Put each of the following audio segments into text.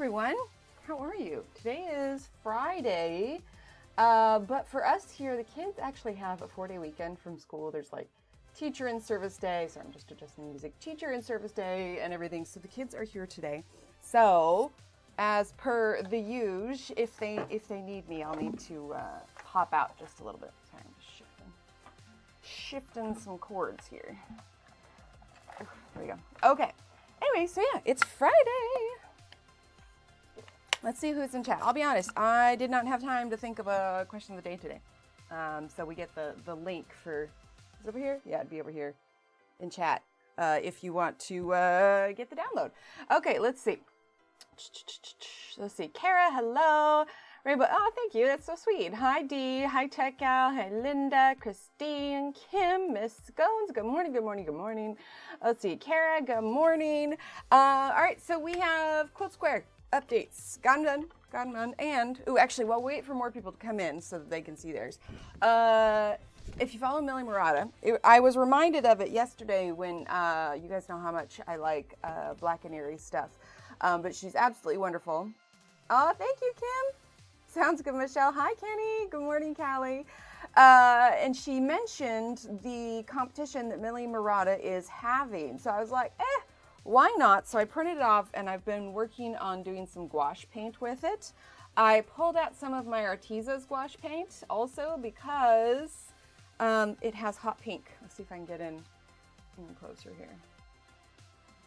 everyone. How are you? Today is Friday, but for us here, the kids actually have a 4-day weekend from school. There's like teacher in service day. Sorry, I'm just adjusting the music. Teacher in service day and everything. So the kids are here today. So as per the usual, if they need me, I'll need to pop out just a little bit. Sorry, I'm just shifting some cords here. There we go. Okay. Anyway, so yeah, it's Friday. Let's see who's in chat. I'll be honest, I did not have time to think of a question of the day today. So we get the link for, is it over here? Yeah, it'd be over here in chat if you want to get the download. Okay, let's see. Let's see. Kara, hello. Rainbow, oh, thank you. That's so sweet. Hi, Dee. Hi, Tech Gal. Hi, Linda, Christine, Kim, Miss Scones. Good morning, good morning, good morning. Let's see. Kara, good morning. All right, so we have Quilt Square updates. Got them done. And, ooh, actually, we'll wait for more people to come in so that they can see theirs. If you follow Millie Murata, I was reminded of it yesterday when you guys know how much I like Black and Airy stuff. But she's absolutely wonderful. Oh, thank you, Kim. Sounds good, Michelle. Hi, Kenny. Good morning, Callie. And she mentioned the competition that Millie Murata is having. So I was like, why not? So I printed it off, and I've been working on doing some gouache paint with it. I pulled out some of my Artesa's gouache paint also because it has hot pink. Let's see if I can get in closer here.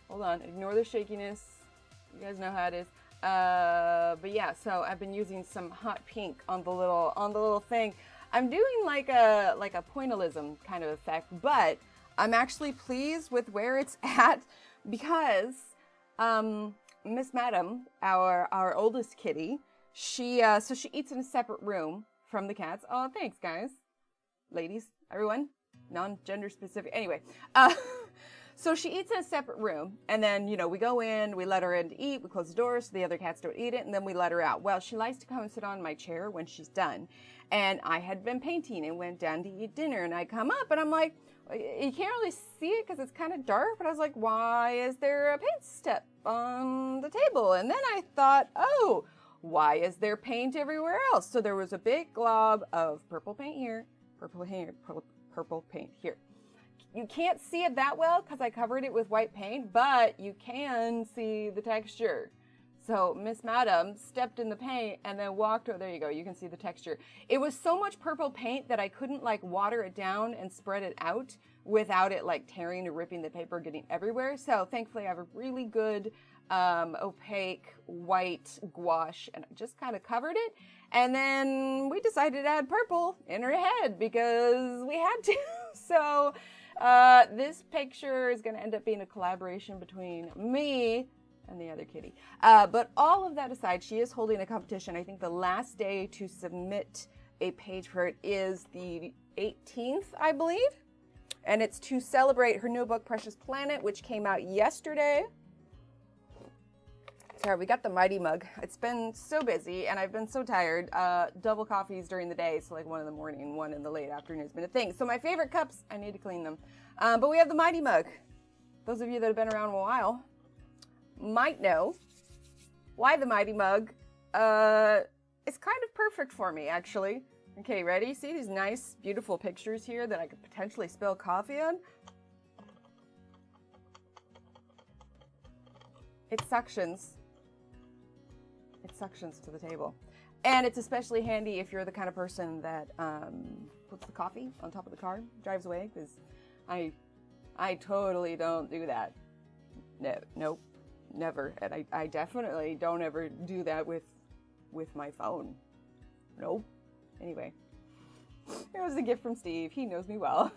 Hold on. Ignore the shakiness. You guys know how it is. But yeah, so I've been using some hot pink on the little thing. I'm doing like a pointillism kind of effect, but I'm actually pleased with where it's at because Miss Madam, our oldest kitty, she eats in a separate room from the cats. Oh, thanks, guys, ladies, everyone, non-gender specific. Anyway, so she eats in a separate room, and then, you know, we go in, we let her in to eat, we close the doors so the other cats don't eat it, and then we let her out. Well, she likes to come and sit on my chair when she's done. And I had been painting and went down to eat dinner, and I come up, and I'm like, you can't really see it because it's kind of dark, but I was like, why is there a paint step on the table? And then I thought, oh, why is there paint everywhere else? So there was a big glob of purple paint here, purple paint here. You can't see it that well because I covered it with white paint, but you can see the texture. So Miss Madam stepped in the paint and then walked over. There you go. You can see the texture. It was so much purple paint that I couldn't like water it down and spread it out without it like tearing or ripping the paper, getting everywhere. So thankfully I have a really good opaque white gouache, and I just kind of covered it. And then we decided to add purple in her head because we had to. So this picture is going to end up being a collaboration between me and the other kitty. But all of that aside, she is holding a competition. I think the last day to submit a page for it is the 18th, I believe. And it's to celebrate her new book, Precious Planet, which came out yesterday. Sorry, we got the mighty mug. It's been so busy and I've been so tired. Double coffees during the day, so like 1 in the morning, 1 in the late afternoon has been a thing. So my favorite cups, I need to clean them. But we have the mighty mug. Those of you that have been around a while might know why the mighty mug is kind of perfect for me, actually. Okay, ready? See these nice, beautiful pictures here that I could potentially spill coffee on? It suctions. It suctions to the table. And it's especially handy if you're the kind of person that puts the coffee on top of the car, drives away, because I totally don't do that. Nope, never. And I definitely don't ever do that with my phone. Nope. Anyway, it was a gift from Steve. He knows me well.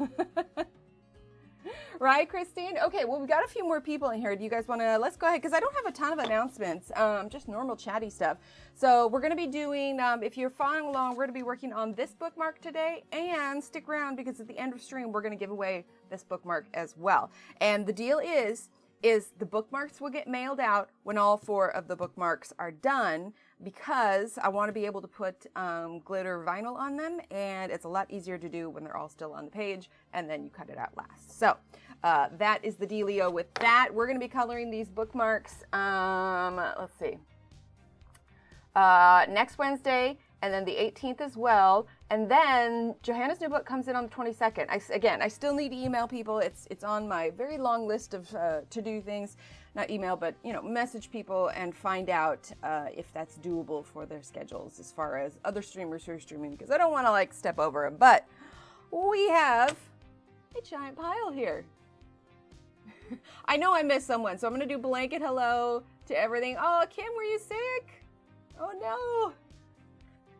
Right, Christine? Okay, well, we've got a few more people in here. Do you guys want to, let's go ahead, because I don't have a ton of announcements, just normal chatty stuff. So we're going to be doing, if you're following along, we're going to be working on this bookmark today, and stick around because at the end of stream, we're going to give away this bookmark as well. And the deal is the bookmarks will get mailed out when all 4 of the bookmarks are done, because I want to be able to put glitter vinyl on them, and it's a lot easier to do when they're all still on the page, and then you cut it out last. So that is the dealio with that. We're going to be coloring these bookmarks. Let's see. next Wednesday, and then the 18th as well. And then Johanna's new book comes in on the 22nd. I still need to email people. It's on my very long list of to-do things. Not email, but, you know, message people and find out if that's doable for their schedules as far as other streamers who are streaming, because I don't want to, like, step over them. But we have a giant pile here. I know I missed someone, so I'm going to do blanket hello to everything. Oh, Kim, were you sick? Oh, no.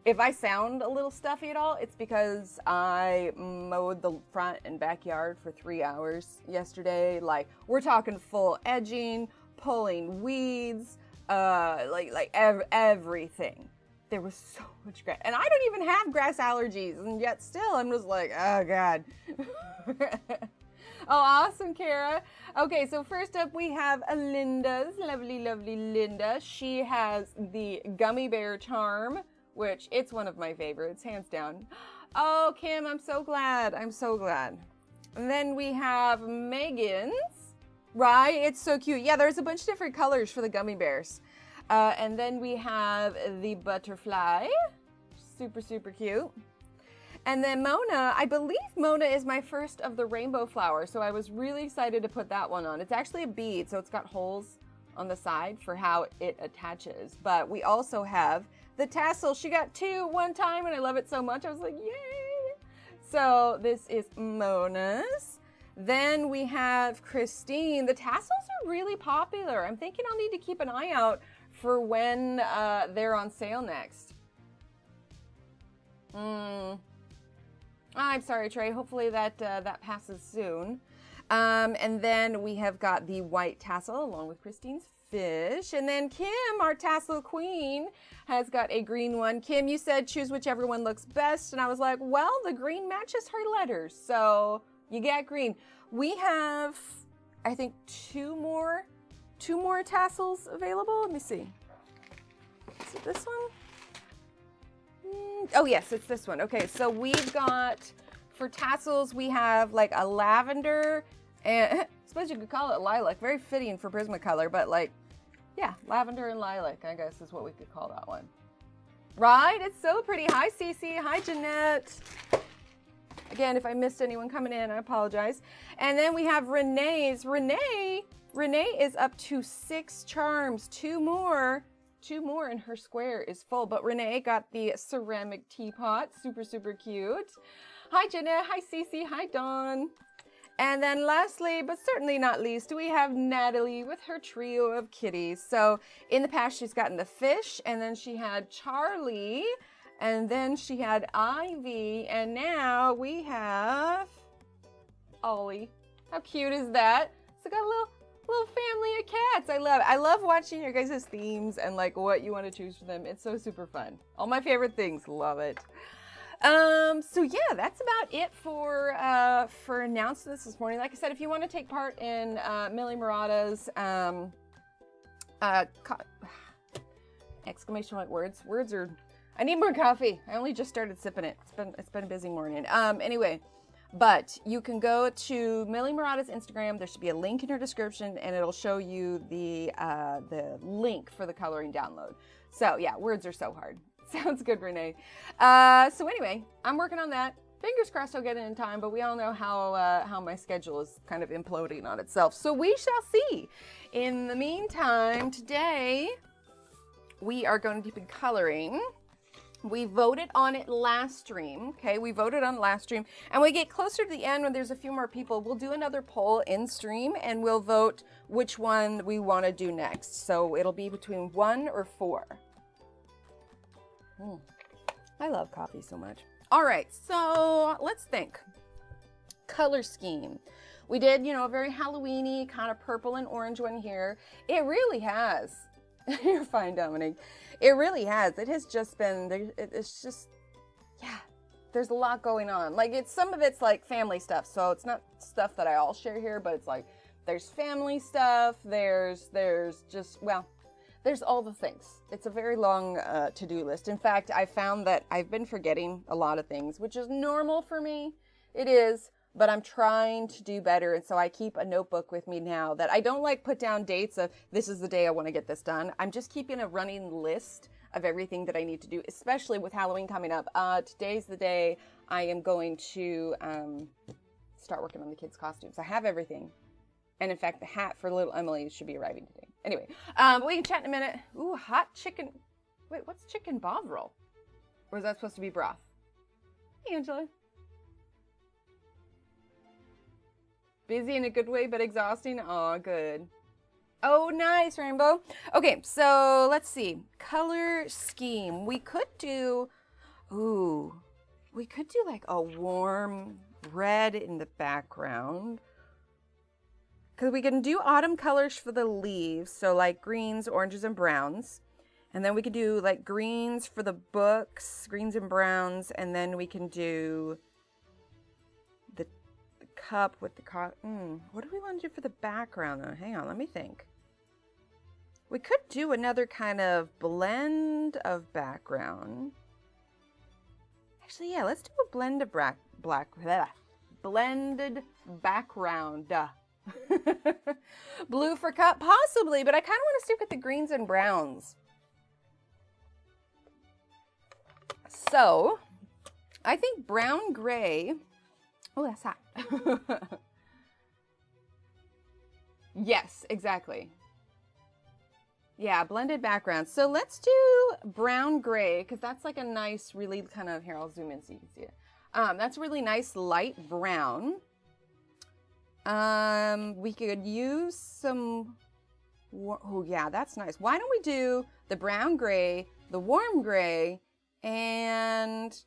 If I sound a little stuffy at all, it's because I mowed the front and backyard for 3 hours yesterday. Like, we're talking full edging, pulling weeds, everything. There was so much grass. And I don't even have grass allergies, and yet still I'm just like, oh, God. Oh, awesome, Kara. Okay, so first up we have Linda's, lovely, lovely Linda. She has the Gummy Bear Charm, which it's one of my favorites, hands down. Oh, Kim, I'm so glad. I'm so glad. And then we have Megan's, right? It's so cute. Yeah, there's a bunch of different colors for the gummy bears. And then we have the butterfly, super, super cute. And then Mona, I believe Mona is my first of the rainbow flower, so I was really excited to put that one on. It's actually a bead, so it's got holes on the side for how it attaches. But we also have the tassel. She got two one time, and I love it so much. I was like, yay! So this is Mona's. Then we have Christine. The tassels are really popular. I'm thinking I'll need to keep an eye out for when they're on sale next. I'm sorry, Trey. Hopefully that passes soon. And then we have got the white tassel along with Christine's fish. And then Kim, our tassel queen, has got a green one. Kim, you said choose whichever one looks best. And I was like, well, the green matches her letters. So you get green. We have, I think, two more tassels available. Let me see. Is it this one? Oh, yes, it's this one. Okay, so we've got, for tassels, we have like a lavender, and I suppose you could call it lilac. Very fitting for Prismacolor, but like, yeah, lavender and lilac, I guess is what we could call that one. Right? It's so pretty. Hi, Cece. Hi, Jeanette. Again, if I missed anyone coming in, I apologize. And then we have Renee's. Renee is up to 6 charms. Two more, and her square is full. But Renee got the ceramic teapot. Super, super cute. Hi, Jeanette. Hi, Cece. Hi, Dawn. And then lastly, but certainly not least, we have Natalie with her trio of kitties. So in the past, she's gotten the fish, and then she had Charlie, and then she had Ivy, and now we have Ollie. How cute is that? So got a little family of cats. I love it. I love watching your guys' themes and like what you want to choose for them. It's so super fun. All my favorite things. Love it. So yeah, that's about it for announcements this morning. Like I said, if you want to take part in Millie Murata's exclamation point words are, I need more coffee. I only just started sipping it. It's been a busy morning. Anyway, but you can go to Millie Murata's Instagram. There should be a link in her description, and it'll show you the link for the coloring download. So yeah, words are so hard. Sounds good, Renee. So anyway, I'm working on that. Fingers crossed I'll get it in time, but we all know how my schedule is kind of imploding on itself. So we shall see. In the meantime, today we are going to be coloring. We voted on it last stream, okay? We voted on last stream, and we get closer to the end when there's a few more people. We'll do another poll in stream, and we'll vote which one we want to do next. So it'll be between 1 or 4. I love coffee so much. All right, so let's think. Color scheme. We did, a very Halloween-y kind of purple and orange one here. It really has. You're fine, Dominic. It really has. It has just been, it's just, yeah, there's a lot going on. Like, some of it's like family stuff, so it's not stuff that I all share here, but it's like, there's family stuff, there's just, well, there's all the things. It's a very long to-do list. In fact, I found that I've been forgetting a lot of things, which is normal for me. It is, but I'm trying to do better. And so I keep a notebook with me now that I don't like put down dates of this is the day I want to get this done. I'm just keeping a running list of everything that I need to do, especially with Halloween coming up. Today's the day I am going to start working on the kids' costumes. I have everything. And in fact, the hat for little Emily should be arriving today. Anyway, we can chat in a minute. Ooh, hot chicken. Wait, what's chicken bovril? Or is that supposed to be broth? Hey, Angela. Busy in a good way, but exhausting. Oh, good. Oh, nice, Rainbow. Okay, so let's see. Color scheme. We could do like a warm red in the background. Because we can do autumn colors for the leaves. So like greens, oranges, and browns. And then we could do like greens for the books, greens and browns. And then we can do the cup with the what do we want to do for the background though? Hang on, let me think. We could do another kind of blend of background. Actually, yeah, let's do a blend of blended background. Blue for cup, possibly, but I kind of want to stick with the greens and browns. So, I think brown gray. Oh, that's hot. Yes, exactly. Yeah, blended background. So let's do brown gray, because that's like a nice, really kind of, here, I'll zoom in so you can see it. That's really nice light brown. We could use some, oh yeah, that's nice. Why don't we do the brown gray, the warm gray, and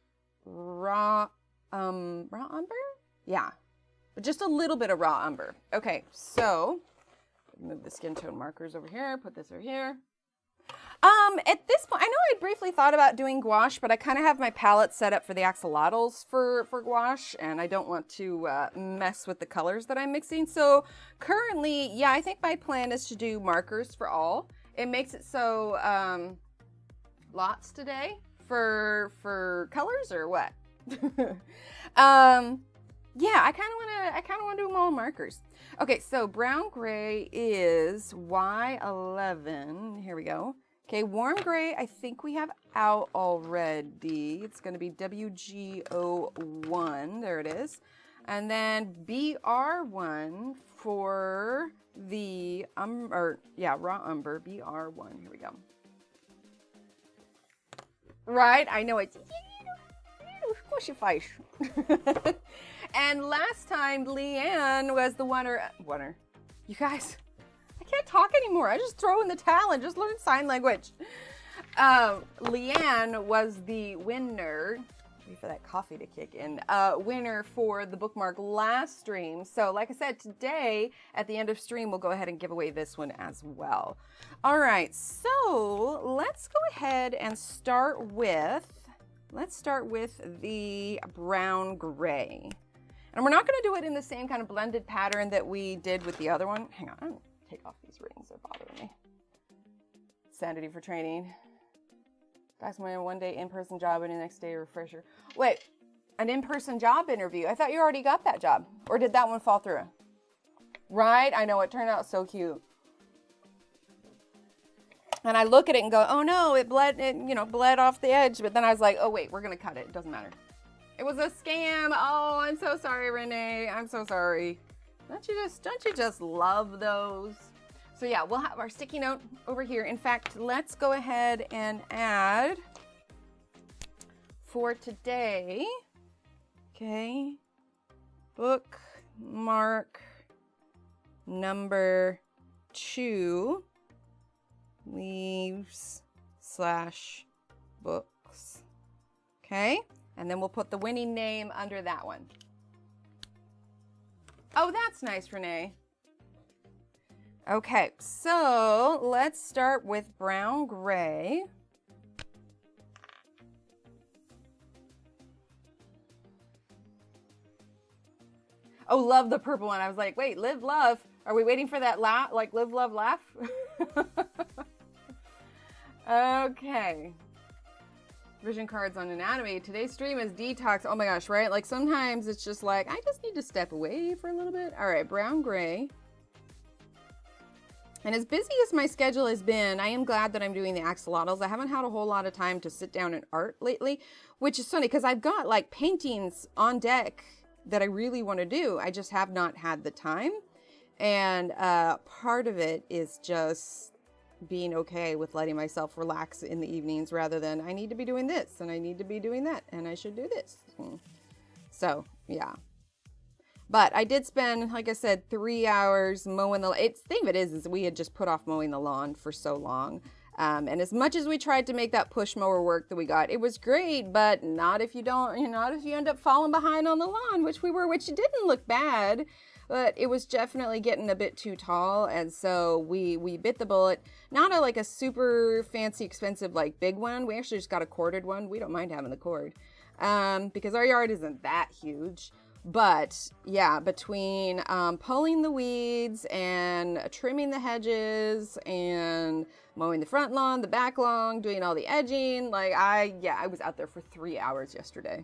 raw umber? Yeah, but just a little bit of raw umber. Okay, so move the skin tone markers over here, put this over here. At this point, I know I briefly thought about doing gouache, but I kind of have my palette set up for the axolotls for gouache, and I don't want to mess with the colors that I'm mixing. So currently, yeah, I think my plan is to do markers for all. It makes it so lots today for colors or what? Yeah, I kind of want to do them all markers. Okay, so brown gray is Y11. Here we go. Okay, warm gray, I think we have out already. It's going to be WG01. There it is. And then BR1 for the raw umber. BR1. Here we go. Right? I know it's squishy face. And last time, Leanne was the winner. You guys, I can't talk anymore. I just throw in the towel and just learn sign language. Leanne was the winner. Wait for that coffee to kick in. Winner for the bookmark last stream. So like I said, today at the end of stream, we'll go ahead and give away this one as well. All right, so let's go ahead and start with the brown gray. And we're not going to do it in the same kind of blended pattern that we did with the other one. Hang on, I'm going to take off these rings. They're bothering me. Sanity for training. That's my one-day in-person job and the next day a refresher. Wait, an in-person job interview? I thought you already got that job. Or did that one fall through? Right? I know, it turned out so cute. And I look at it and go, oh no, it bled off the edge. But then I was like, oh wait, we're going to cut it. It doesn't matter. It was a scam. Oh, I'm so sorry, Renee. I'm so sorry. Don't you just love those? So yeah, we'll have our sticky note over here. In fact, let's go ahead and add for today, okay, bookmark number 2, leaves/books, okay? And then we'll put the winning name under that one. Oh, that's nice, Renee. Okay, so let's start with brown gray. Oh, love the purple one. I was like, wait, live, love. Are we waiting for that laugh? Like live, love, laugh? Okay. Vision cards on anatomy. Today's stream is detox. Oh my gosh, right? Like sometimes it's just like, I just need to step away for a little bit. All right, brown gray. And as busy as my schedule has been, I am glad that I'm doing the axolotls. I haven't had a whole lot of time to sit down and art lately, which is funny because I've got like paintings on deck that I really want to do. I just have not had the time. And part of it is just being okay with letting myself relax in the evenings rather than I need to be doing this and I need to be doing that and I should do this. So, yeah. But I did spend, like I said, 3 hours mowing the lawn. The thing of it is we had just put off mowing the lawn for so long. And as much as we tried to make that push mower work that we got, it was great, but not if you don't, not if you end up falling behind on the lawn, which we were, which didn't look bad, but it was definitely getting a bit too tall. And so we bit the bullet, not like a super fancy, expensive, like big one. We actually just got a corded one. We don't mind having the cord, because our yard isn't that huge. But yeah, between pulling the weeds and trimming the hedges and mowing the front lawn, the back lawn, doing all the edging, like I was out there for 3 hours yesterday.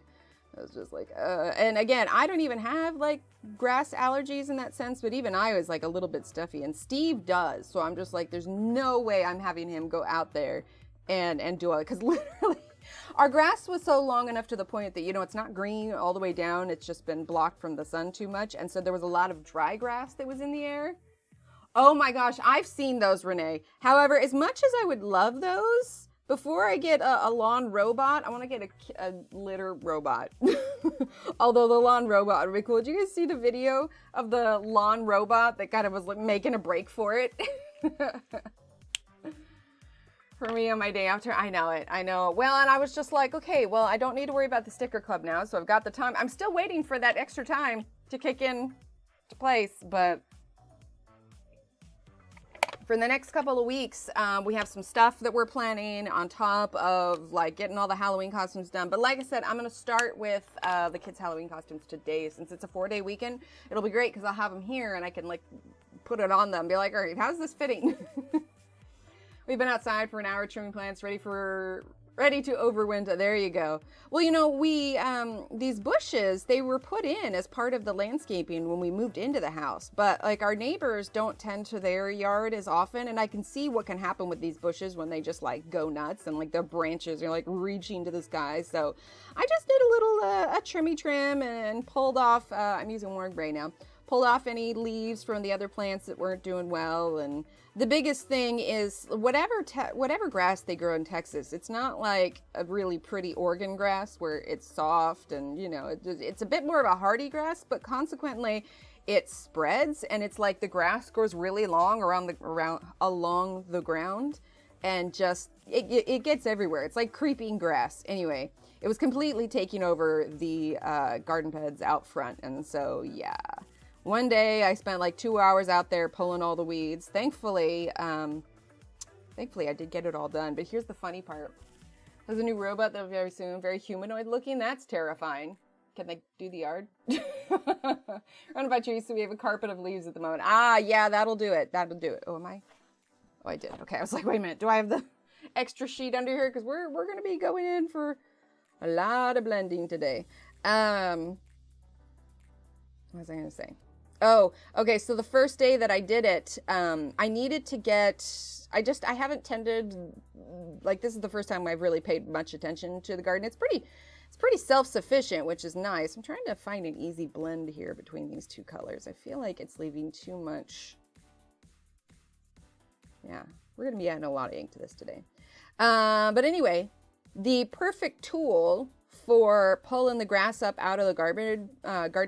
I was just like, and again, I don't even have like grass allergies in that sense, but even I was like a little bit stuffy, and Steve does. So I'm just like, there's no way I'm having him go out there and do it, because literally our grass was so long enough to the point that, it's not green all the way down. It's just been blocked from the sun too much. And so there was a lot of dry grass that was in the air. Oh my gosh, I've seen those, Renee. However, as much as I would love those, before I get a lawn robot, I want to get a litter robot. Although the lawn robot would be cool. Did you guys see the video of the lawn robot that kind of was like making a break for it? For me on my day after, I know it. Well, and I was just like, okay, well, I don't need to worry about the sticker club now, so I've got the time. I'm still waiting for that extra time to kick in to place, but for the next couple of weeks, we have some stuff that we're planning on top of like getting all the Halloween costumes done. But like I said, I'm going to start with the kids' Halloween costumes today. Since it's a 4-day weekend, it'll be great because I'll have them here and I can like put it on them and be like, all right, how's this fitting? We've been outside for an hour trimming plants, ready to overwinter. There you go. Well, we, these bushes, they were put in as part of the landscaping when we moved into the house. But like our neighbors don't tend to their yard as often. And I can see what can happen with these bushes when they just like go nuts and like their branches are like reaching to the sky. So I just did a little, a trimmy trim and pulled off, I'm using warm gray now, pulled off any leaves from the other plants that weren't doing well. And the biggest thing is whatever grass they grow in Texas, it's not like a really pretty Oregon grass where it's soft and, it's a bit more of a hardy grass, but consequently it spreads and it's like the grass grows really long along the ground and just, it gets everywhere. It's like creeping grass. Anyway, it was completely taking over the garden beds out front. And so, yeah. One day I spent like 2 hours out there pulling all the weeds. Thankfully I did get it all done. But here's the funny part. There's a new robot that very soon, very humanoid looking. That's terrifying. Can they do the yard? Run about trees, so we have a carpet of leaves at the moment. Ah, yeah, that'll do it. That'll do it. Oh, am I? Oh, I did. Okay, I was like, wait a minute. Do I have the extra sheet under here? Because we're going to be going in for a lot of blending today. What was I going to say? Oh, okay. So the first day that I did it, I needed to get, I haven't tended, like this is the first time I've really paid much attention to the garden. It's pretty self-sufficient, which is nice. I'm trying to find an easy blend here between these two colors. I feel like it's leaving too much. Yeah, we're going to be adding a lot of ink to this today. But anyway, the perfect tool for pulling the grass up out of the garden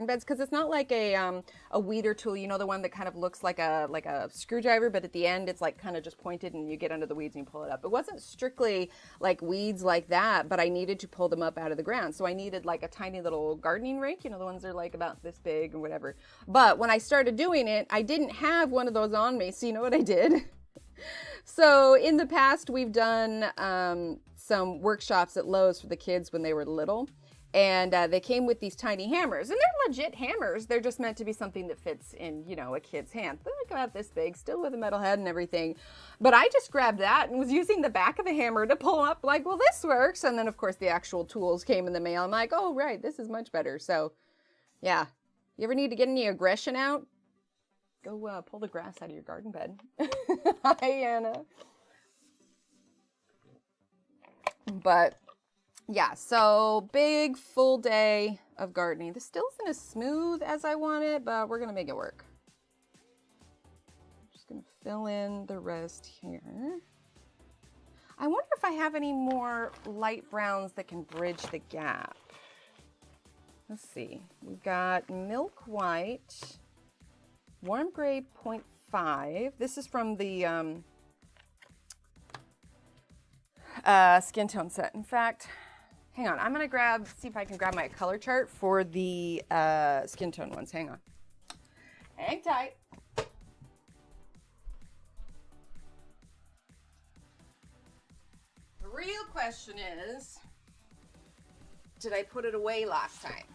beds, because it's not like a weeder tool, the one that kind of looks like a screwdriver, but at the end it's like kind of just pointed and you get under the weeds and you pull it up. It wasn't strictly like weeds like that, but I needed to pull them up out of the ground. So I needed like a tiny little gardening rake, the ones that are like about this big or whatever. But when I started doing it, I didn't have one of those on me. So you know what I did? So in the past, we've done some workshops at Lowe's for the kids when they were little. And they came with these tiny hammers. And they're legit hammers. They're just meant to be something that fits in, a kid's hand. They're like about this big, still with a metal head and everything. But I just grabbed that and was using the back of the hammer to pull up, like, well, this works. And then, of course, the actual tools came in the mail. I'm like, oh, right, this is much better. So, yeah. You ever need to get any aggression out? Go pull the grass out of your garden bed. Hi, Anna. But yeah, so big full day of gardening. This still isn't as smooth as I want it, but we're gonna make it work. I'm just gonna fill in the rest here. I wonder if I have any more light browns that can bridge the gap. Let's see. We've got milk white, warm gray 0.5. This is from the skin tone set. In fact, hang on. I'm going to see if I can grab my color chart for the skin tone ones. Hang on. Hang tight. The real question is, did I put it away last time?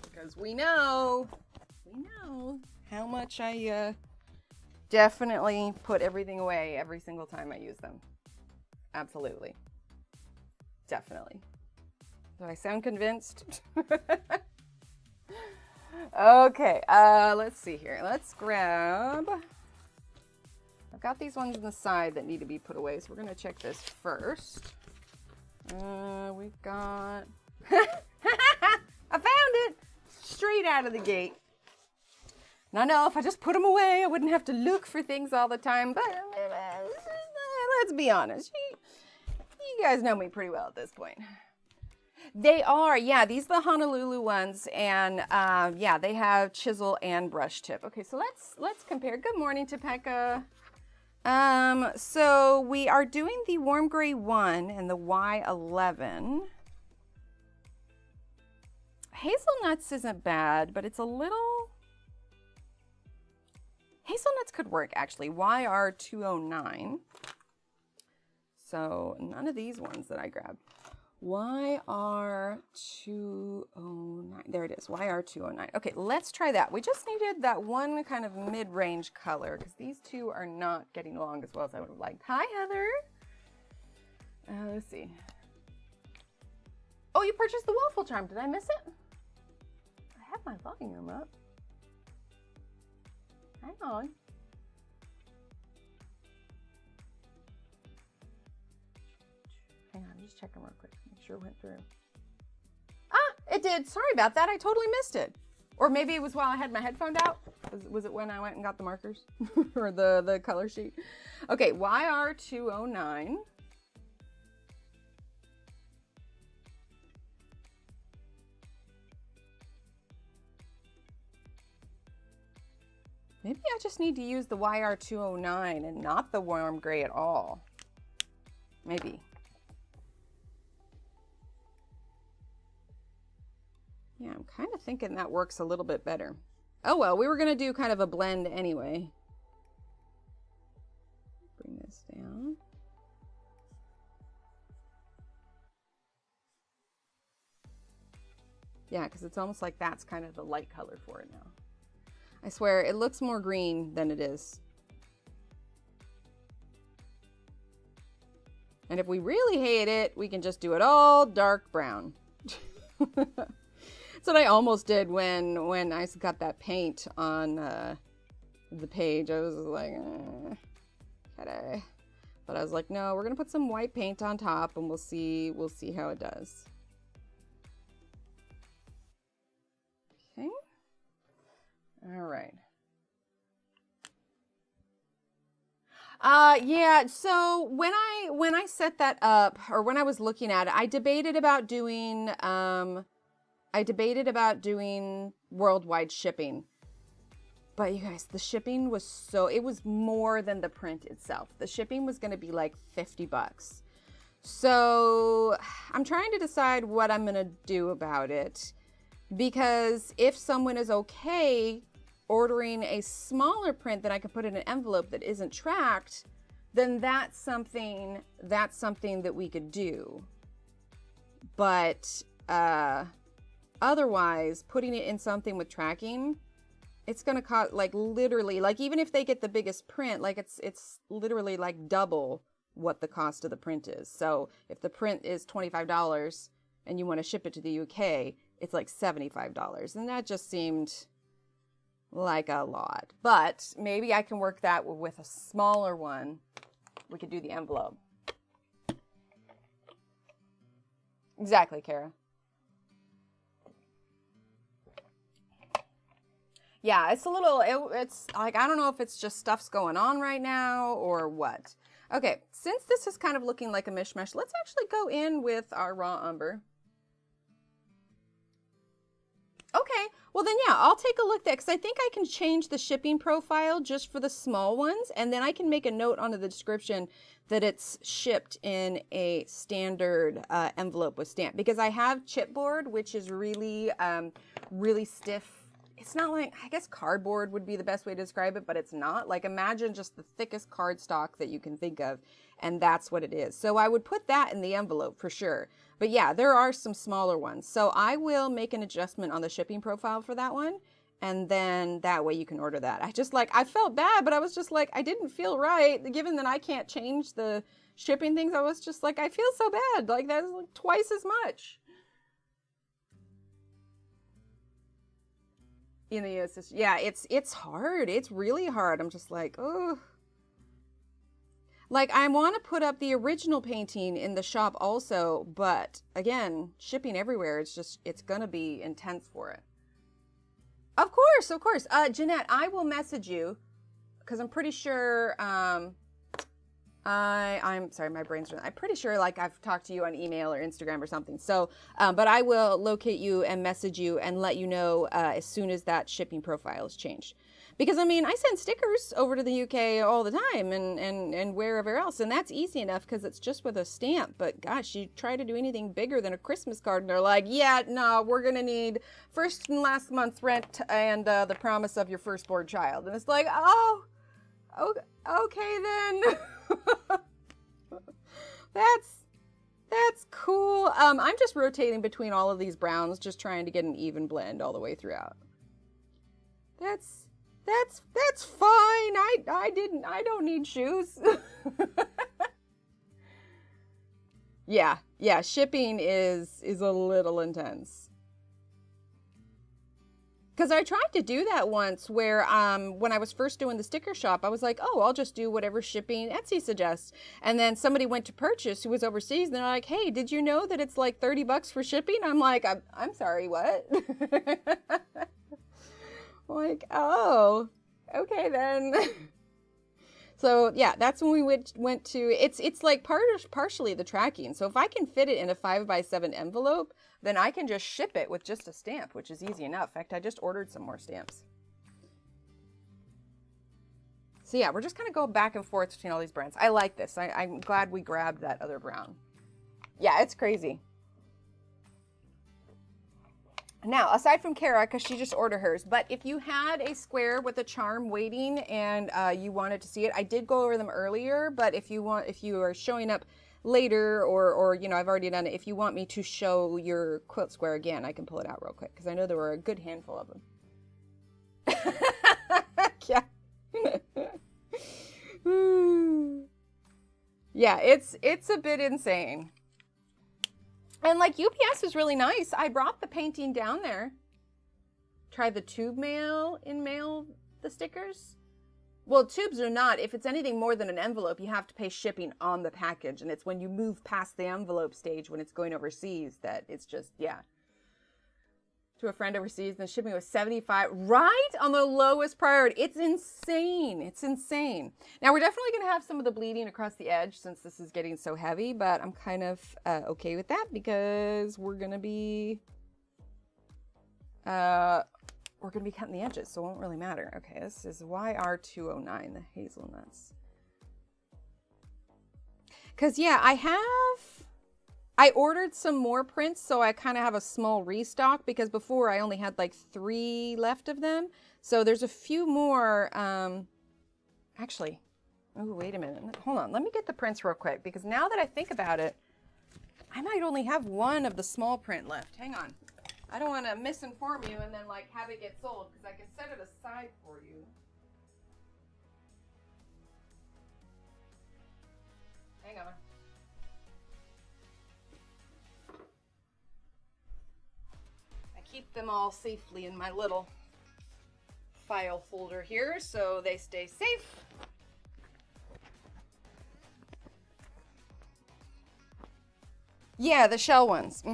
Because we know how much I definitely put everything away every single time I use them. Absolutely. Definitely. Do I sound convinced? Okay, let's see here. Let's grab... I've got these ones on the side that need to be put away, so we're going to check this first. We've got... I found it! Straight out of the gate. Now, no, if I just put them away, I wouldn't have to look for things all the time, but let's be honest. You guys know me pretty well at this point. They are, yeah, these are the Honolulu ones, and yeah, they have chisel and brush tip. Okay, so let's compare. Good morning, Topeka. So we are doing the warm gray 1 and the Y11. Hazelnuts isn't bad, but it's a little... Hazelnuts could work, actually. YR209. So none of these ones that I grabbed. YR209. There it is. YR209. Okay, let's try that. We just needed that one kind of mid-range color because these two are not getting along as well as I would have liked. Hi, Heather. Let's see. Oh, you purchased the waffle charm. Did I miss it? I have my volume up. Hang on. Hang on, just checking real quick. Make sure it went through. Ah, it did. Sorry about that. I totally missed it. Or maybe it was while I had my headphone out. Was it when I went and got the markers or the color sheet? Okay, YR209. Maybe I just need to use the YR209 and not the warm gray at all. Maybe. Yeah, I'm kind of thinking that works a little bit better. Oh well, we were going to do kind of a blend anyway. Bring this down. Yeah, because it's almost like that's kind of the light color for it now. I swear, it looks more green than it is. And if we really hate it, we can just do it all dark brown. That's what I almost did when I got that paint on the page. I was like, but I was like, no, we're gonna put some white paint on top, and we'll see how it does. Okay. All right. Yeah, so when I set that up, or when I was looking at it, I debated about doing worldwide shipping. But you guys, the shipping was it was more than the print itself. The shipping was going to be like 50 bucks. So I'm trying to decide what I'm going to do about it, because if someone is okay ordering a smaller print that I can put in an envelope that isn't tracked, then that's something that we could do. But otherwise, putting it in something with tracking, it's gonna cost like literally, like even if they get the biggest print, like it's literally like double what the cost of the print is. So if the print is $25 and you want to ship it to the UK, it's like $75, and that just seemed like a lot. But maybe I can work that with a smaller one. We could do the envelope. Exactly, Kara. Yeah, it's a little, it's like, I don't know if it's just stuff's going on right now or what. Okay, since this is kind of looking like a mishmash, let's actually go in with our raw umber. Okay, well then yeah, I'll take a look at that because I think I can change the shipping profile just for the small ones, and then I can make a note onto the description that it's shipped in a standard envelope with stamp, because I have chipboard, which is really, really stiff. It's not like, I guess cardboard would be the best way to describe it, but it's not. Like, imagine just the thickest cardstock that you can think of, and that's what it is. So I would put that in the envelope for sure. But yeah, there are some smaller ones. So I will make an adjustment on the shipping profile for that one, and then that way you can order that. I felt bad, but I was just like, I didn't feel right. Given that I can't change the shipping things, I was just like, I feel so bad. Like, that's like twice as much. In the US, yeah, it's hard. It's really hard. I'm just like, oh. Like, I want to put up the original painting in the shop also, but again, shipping everywhere, it's gonna be intense for it. Of course, of course. Jeanette, I will message you because I'm pretty sure, I'm sorry, my brain's running. I'm pretty sure like I've talked to you on email or Instagram or something. So, but I will locate you and message you and let you know as soon as that shipping profile is changed. Because I mean, I send stickers over to the UK all the time and wherever else, and that's easy enough because it's just with a stamp. But gosh, you try to do anything bigger than a Christmas card, and they're like, yeah, no, we're gonna need first and last month's rent and the promise of your firstborn child. And it's like, oh, okay then. That's cool. I'm just rotating between all of these browns, just trying to get an even blend all the way throughout. That's fine. I don't need shoes. Yeah, shipping is a little intense. Because I tried to do that once where when I was first doing the sticker shop, I was like, oh, I'll just do whatever shipping Etsy suggests. And then somebody went to purchase who was overseas, and they're like, hey, did you know that it's like 30 bucks for shipping? I'm like, I'm sorry, what? Like, oh, okay then. So yeah, that's when we went to, it's like partially the tracking. So if I can fit it in a 5x7 envelope, then I can just ship it with just a stamp, which is easy enough. In fact, I just ordered some more stamps. So yeah, we're just kind of going back and forth between all these brands. I like this. I'm glad we grabbed that other brown. Yeah, it's crazy. Now, aside from Kara, because she just ordered hers, but if you had a square with a charm waiting and you wanted to see it, I did go over them earlier, but if you are showing up later or you know, I've already done it, if you want me to show your quilt square again, I can pull it out real quick because I know there were a good handful of them. Yeah. Yeah, it's a bit insane. And like UPS is really nice. I brought the painting down there. Try the tube mail the stickers. Well, tubes are not. If it's anything more than an envelope, you have to pay shipping on the package. And it's when you move past the envelope stage when it's going overseas that it's just, yeah. To a friend overseas, and the shipping was $75, right on the lowest priority. It's insane. It's insane. Now, we're definitely going to have some of the bleeding across the edge since this is getting so heavy, but I'm kind of okay with that because we're going to be cutting the edges, so it won't really matter. Okay, this is YR209, the hazelnuts. Because, yeah, I ordered some more prints, so I kind of have a small restock because before I only had like 3 left of them. So there's a few more, actually, oh, wait a minute. Hold on, let me get the prints real quick because now that I think about it, I might only have 1 of the small print left. Hang on. I don't want to misinform you and then like have it get sold because I can set it aside for you. Hang on. Keep them all safely in my little file folder here so they stay safe. Yeah, the shell ones.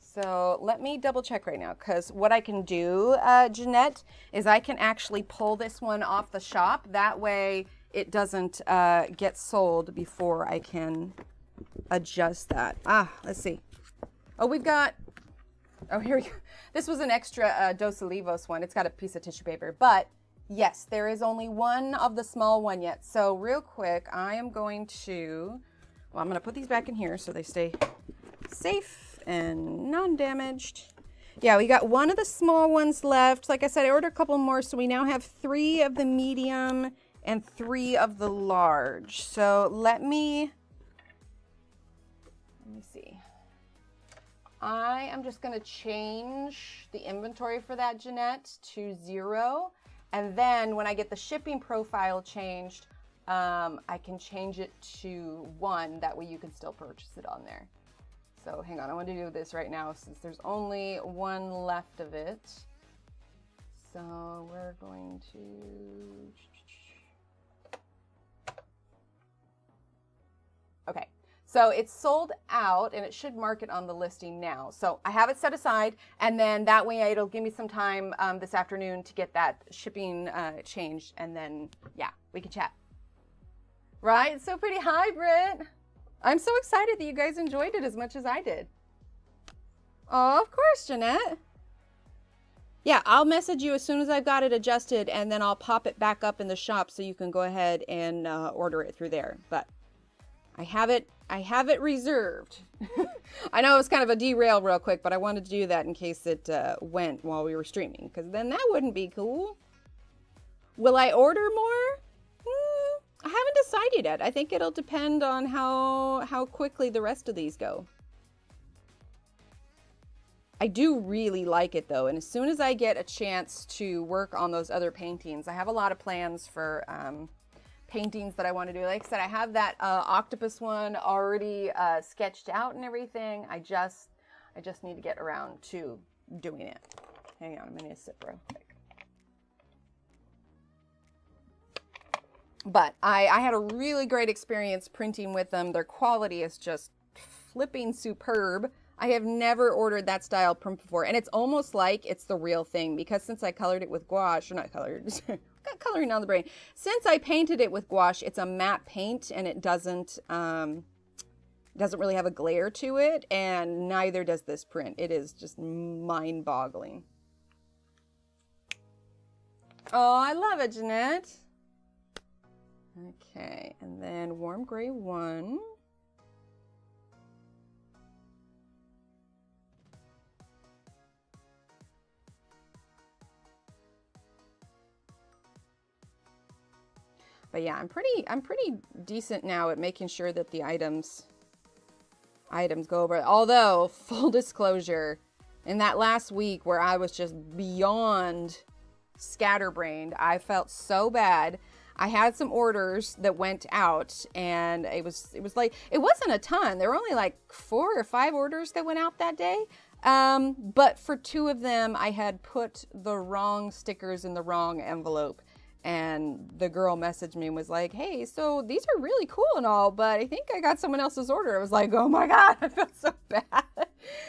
So let me double check right now, because what I can do, Jeanette, is I can actually pull this one off the shop. That way it doesn't get sold before I can adjust that. Let's see. Oh, we've got, oh, here we go. This was an extra Dos Olivos one. It's got a piece of tissue paper, but yes, there is only one of the small one yet. So real quick, I am going to, well, I'm going to put these back in here so they stay safe and non-damaged. Yeah, we got one of the small ones left. Like I said, I ordered a couple more, so we now have 3 of the medium and 3 of the large. So let me see. I am just going to change the inventory for that, Jeanette, to 0. And then when I get the shipping profile changed, I can change it to 1. That way you can still purchase it on there. So hang on, I want to do this right now since there's only 1 left of it. So we're going to... Okay, so it's sold out and it should mark it on the listing now. So I have it set aside, and then that way it'll give me some time this afternoon to get that shipping changed, and then yeah, we can chat. Right? It's so pretty. Hi, Britt. I'm so excited that you guys enjoyed it as much as I did. Oh, of course, Jeanette. Yeah, I'll message you as soon as I've got it adjusted, and then I'll pop it back up in the shop so you can go ahead and order it through there. But I have it reserved. I know it was kind of a derail real quick, but I wanted to do that in case it went while we were streaming, because then that wouldn't be cool. Will I order more? I haven't decided yet. I think it'll depend on how quickly the rest of these go. I do really like it though, and as soon as I get a chance to work on those other paintings, I have a lot of plans for paintings that I want to do. Like I said, I have that octopus one already sketched out and everything. I just need to get around to doing it. Hang on, I'm gonna sip real quick. But I had a really great experience printing with them. Their quality is just flipping superb. I have never ordered that style print before, and it's almost like it's the real thing, because since I colored it with gouache, or not colored, got coloring on the brain. Since I painted it with gouache, it's a matte paint, and it doesn't really have a glare to it, and neither does this print. It is just mind-boggling. Oh, I love it, Jeanette. Okay, and then warm gray 1. But yeah, I'm pretty decent now at making sure that the items go over. Although, full disclosure, in that last week where I was just beyond scatterbrained, I felt so bad. I had some orders that went out, and it was like, it wasn't a ton. There were only like 4 or 5 orders that went out that day. But for 2 of them, I had put the wrong stickers in the wrong envelope. And the girl messaged me and was like, hey, so these are really cool and all, but I think I got someone else's order. I was like, oh my God, I felt so bad.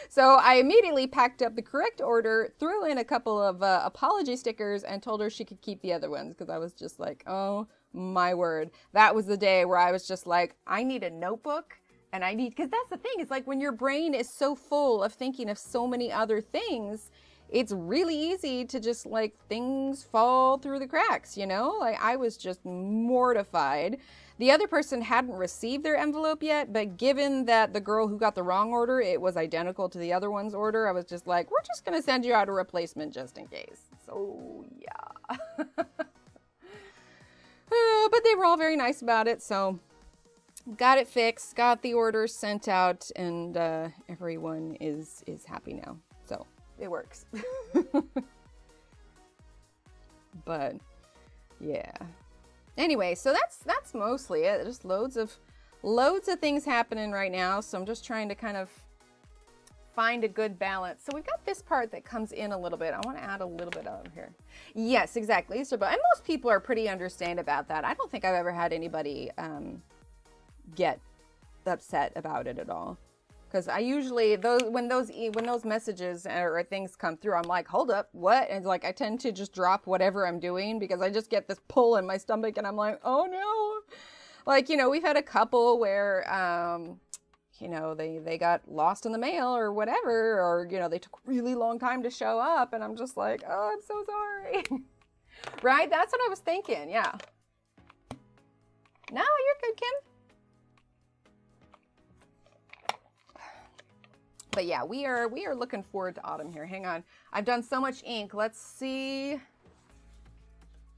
So I immediately packed up the correct order, threw in a couple of apology stickers, and told her she could keep the other ones, because I was just like, oh my word. That was the day where I was just like, I need a notebook, and because that's the thing, it's like when your brain is so full of thinking of so many other things, it's really easy to just like things fall through the cracks, you know? Like I was just mortified. The other person hadn't received their envelope yet, but given that the girl who got the wrong order, it was identical to the other one's order, I was just like, we're just gonna send you out a replacement just in case. So yeah. But they were all very nice about it, so got it fixed, got the orders sent out, and everyone is happy now. So it works. But yeah. Anyway, so that's mostly it. Just loads of things happening right now. So I'm just trying to kind of find a good balance. So we've got this part that comes in a little bit. I want to add a little bit over here. Yes, exactly. And most people are pretty understanding about that. I don't think I've ever had anybody get upset about it at all. Because I usually, when those messages or things come through, I'm like, hold up, what? And like, I tend to just drop whatever I'm doing because I just get this pull in my stomach and I'm like, oh no. Like, you know, we've had a couple where, you know, they got lost in the mail or whatever, or, you know, they took a really long time to show up and I'm just like, oh, I'm so sorry. Right? That's what I was thinking. Yeah. No, you're good, Kim. But yeah, we are looking forward to autumn here. Hang on. I've done so much ink. Let's see.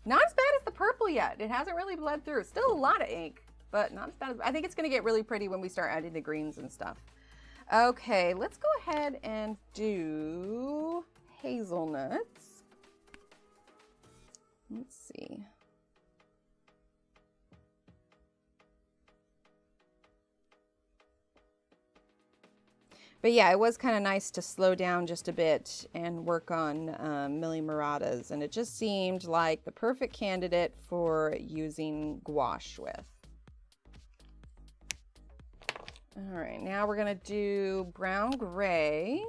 Not as bad as the purple yet. It hasn't really bled through. Still a lot of ink, but not as bad as, I think it's going to get really pretty when we start adding the greens and stuff. Okay, let's go ahead and do hazelnuts. Let's see. But yeah, it was kind of nice to slow down just a bit and work on Millie Muratas. And it just seemed like the perfect candidate for using gouache with. All right, now we're going to do brown gray.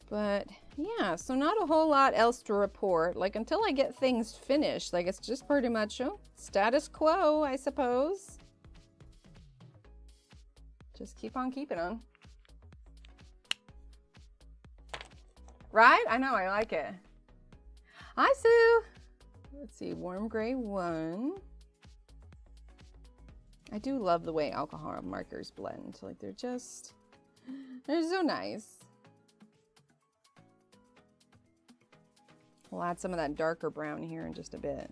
But yeah, so not a whole lot else to report. Like, until I get things finished, like, it's just pretty much status quo, I suppose. Just keep on keeping on. Right? I know, I like it. Hi, Sue. Let's see, warm gray 1. I do love the way alcohol markers blend. Like, they're so nice. We'll add some of that darker brown here in just a bit.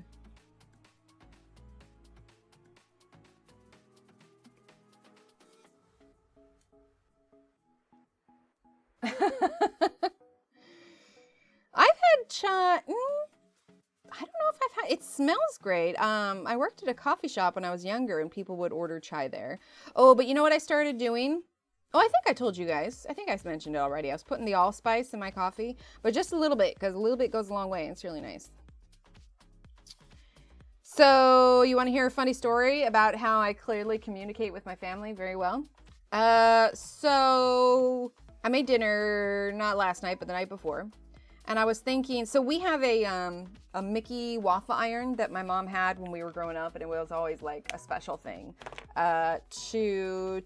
I've had chai. I don't know if I've had, it smells great. I worked at a coffee shop when I was younger and people would order chai there. Oh, but you know what I started doing? Oh, I think I told you guys. I think I mentioned it already. I was putting the allspice in my coffee, but just a little bit, because a little bit goes a long way, and it's really nice. So, you want to hear a funny story about how I clearly communicate with my family very well? So I made dinner, not last night, but the night before. And I was thinking, so we have a Mickey waffle iron that my mom had when we were growing up, and it was always like a special thing to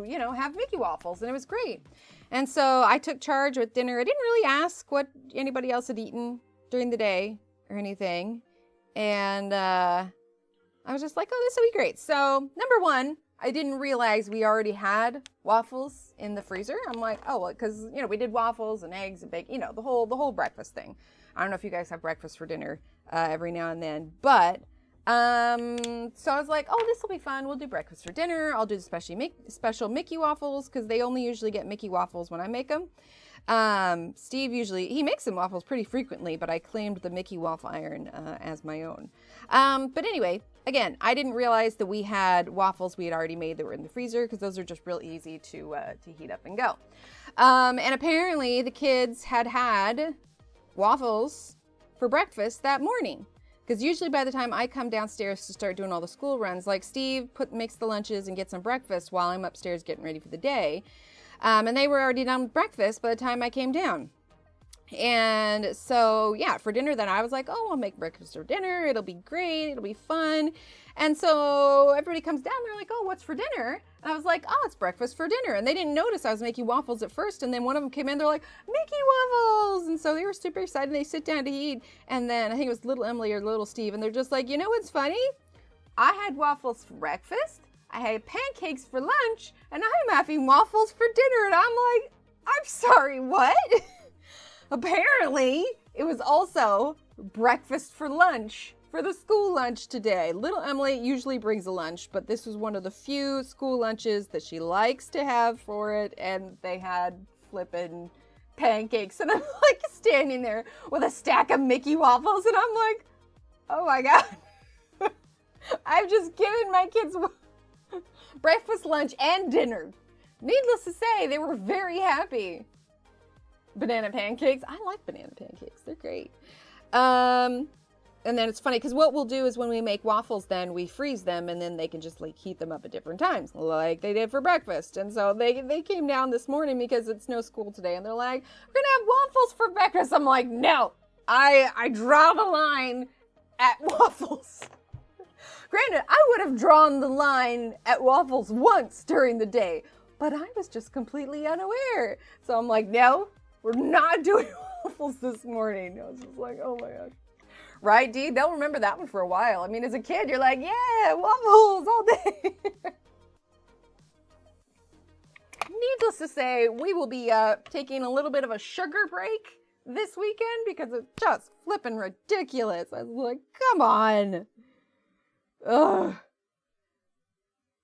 you know, have Mickey waffles, and it was great. And so I took charge with dinner. I didn't really ask what anybody else had eaten during the day or anything. And I was just like, oh, this will be great. So number one, I didn't realize we already had waffles in the freezer. I'm like, oh, well, because, you know, we did waffles and eggs and bacon, you know, the whole breakfast thing. I don't know if you guys have breakfast for dinner every now and then, but so I was like, oh, this will be fun. We'll do breakfast for dinner. I'll do the special Mickey waffles because they only usually get Mickey waffles when I make them. Steve he makes some waffles pretty frequently, but I claimed the Mickey waffle iron as my own. But anyway, again, I didn't realize that we had waffles we had already made that were in the freezer because those are just real easy to heat up and go. And apparently the kids had waffles for breakfast that morning. Because usually by the time I come downstairs to start doing all the school runs, like Steve makes the lunches and gets some breakfast while I'm upstairs getting ready for the day. And they were already done with breakfast by the time I came down. And so, yeah, for dinner then I was like, oh, I'll make breakfast for dinner. It'll be great. It'll be fun. And so everybody comes down. They're like, oh, what's for dinner? And I was like, oh, it's breakfast for dinner. And they didn't notice I was making waffles at first. And then one of them came in. They're like, Mickey waffles. And so they were super excited. They sit down to eat. And then I think it was little Emily or little Steve. And they're just like, you know what's funny? I had waffles for breakfast. I had pancakes for lunch. And I'm having waffles for dinner. And I'm like, I'm sorry, what? Apparently, it was also breakfast for lunch for the school lunch today. Little Emily usually brings a lunch, but this was one of the few school lunches that she likes to have for it, and they had flippin' pancakes. And I'm like standing there with a stack of Mickey waffles. And I'm like, oh my God. I've just given my kids breakfast, lunch, and dinner. Needless to say, they were very happy. Banana pancakes. I like banana pancakes. They're great. And then it's funny because what we'll do is when we make waffles, then we freeze them and then they can just like heat them up at different times like they did for breakfast. And so they came down this morning because it's no school today and they're like, we're going to have waffles for breakfast. I'm like, no, I draw the line at waffles. Granted, I would have drawn the line at waffles once during the day, but I was just completely unaware. So I'm like, no, we're not doing waffles this morning. I was just like, oh my gosh. Right, Dee? They'll remember that one for a while. I mean, as a kid, you're like, yeah, waffles all day. Needless to say, we will be taking a little bit of a sugar break this weekend because it's just flipping ridiculous. I was like, come on. Ugh.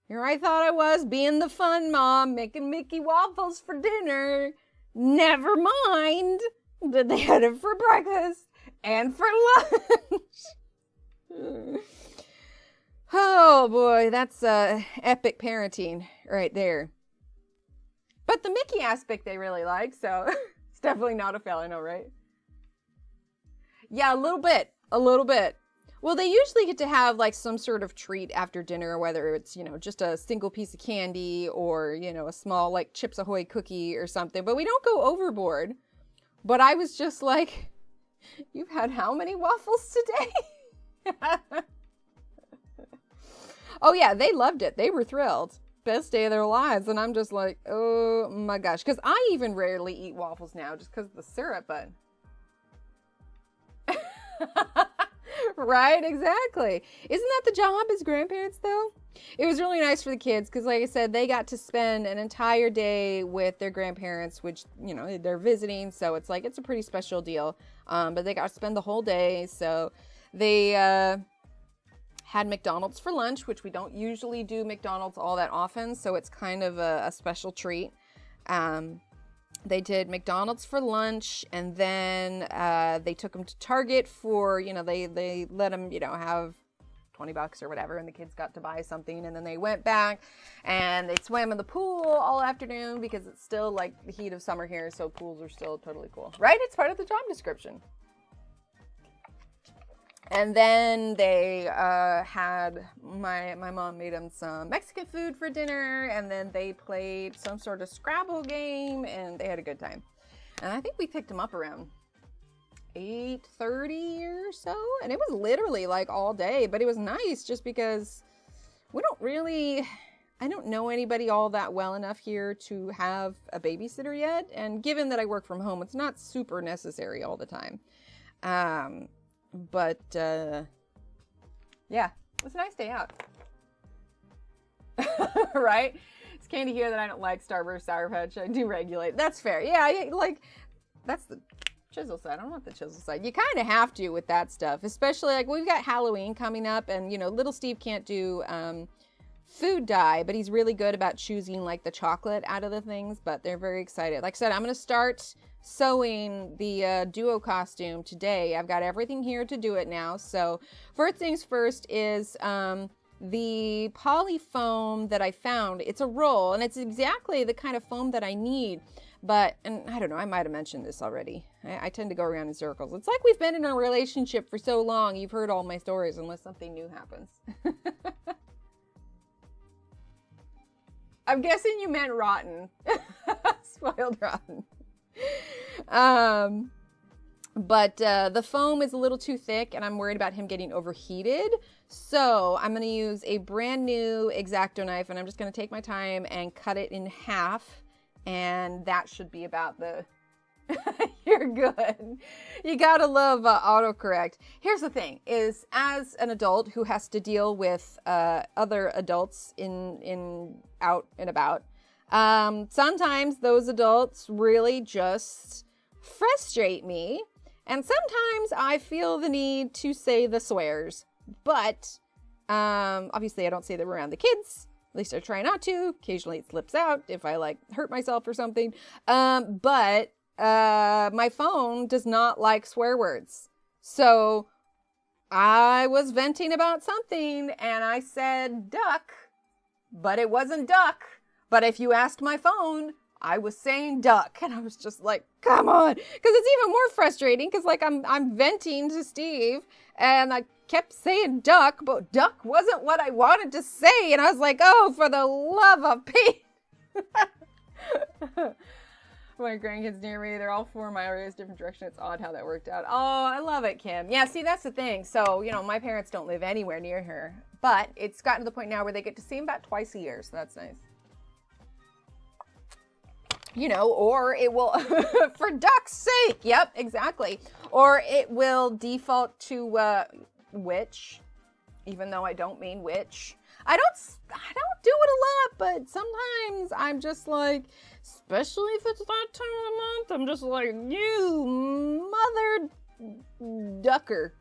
Here I thought I was being the fun mom, making Mickey waffles for dinner. Never mind that they had it for breakfast. And for lunch. Oh boy, that's epic parenting right there. But the Mickey aspect they really like, so it's definitely not a fail, I know, right? Yeah, a little bit. Well, they usually get to have like some sort of treat after dinner, whether it's, just a single piece of candy or, a small like Chips Ahoy cookie or something, but we don't go overboard. But I was just like, you've had how many waffles today? Oh yeah, they loved it. They were thrilled. Best day of their lives. And I'm just like, oh my gosh. Because I even rarely eat waffles now just because of the syrup, but... Right, exactly. Isn't that the job as grandparents though? It was really nice for the kids because like I said, they got to spend an entire day with their grandparents, which, they're visiting. So it's like, it's a pretty special deal. But they got to spend the whole day. So they had McDonald's for lunch, which we don't usually do McDonald's all that often. So it's kind of a special treat. They did McDonald's for lunch, and then they took them to Target for, they let them, have $20 or whatever, and the kids got to buy something, and then they went back and they swam in the pool all afternoon because it's still like the heat of summer here, so pools are still totally cool, right? It's part of the job description. And then they had, my mom made them some Mexican food for dinner, and then they played some sort of Scrabble game, and they had a good time. And I think we picked them up around 8:30 or so, and it was literally like all day, but it was nice just because I don't know anybody all that well enough here to have a babysitter yet, and given that I work from home, it's not super necessary all the time. But, yeah, it was a nice day out. Right? It's candy here that I don't like, Starburst, Sour Patch. I do regulate. That's fair. Yeah, that's the chisel side. I don't want the chisel side. You kind of have to with that stuff, especially, like, we've got Halloween coming up, and, little Steve can't do, food dye, but he's really good about choosing, like, the chocolate out of the things, but they're very excited. Like I said, I'm going to start sewing the duo costume today. I've got everything here to do it now. So first things first is the poly foam that I found. It's a roll, and it's exactly the kind of foam that I need. But, and I don't know, I might have mentioned this already. I tend to go around in circles. It's like we've been in a relationship for so long, you've heard all my stories unless something new happens. I'm guessing you meant rotten. Spoiled rotten. But the foam is a little too thick, and I'm worried about him getting overheated. So I'm going to use a brand new X-Acto knife, and I'm just going to take my time and cut it in half. And that should be about the... You're good. You gotta love autocorrect. Here's the thing, is as an adult who has to deal with other adults in out and about, sometimes those adults really just frustrate me. And sometimes I feel the need to say the swears. But obviously I don't say them around the kids. At least I try not to. Occasionally it slips out if I like hurt myself or something. But my phone does not like swear words. So I was venting about something and I said duck, but it wasn't duck. But if you asked my phone, I was saying duck. And I was just like, come on. Because it's even more frustrating because like I'm venting to Steve and I kept saying duck, but duck wasn't what I wanted to say. And I was like, oh, for the love of Pete. My grandkids near me, they're all 4 miles different direction. It's odd how that worked out. Oh, I love it, Kim. Yeah, see, that's the thing. So, you know, my parents don't live anywhere near her, but it's gotten to the point now where they get to see him about twice a year. So that's nice. You know, or it will, for duck's sake. Yep, exactly. Or it will default to which, even though I don't mean which. I don't do it a lot, but sometimes I'm just like, especially if it's that time of the month, I'm just like, you mother ducker.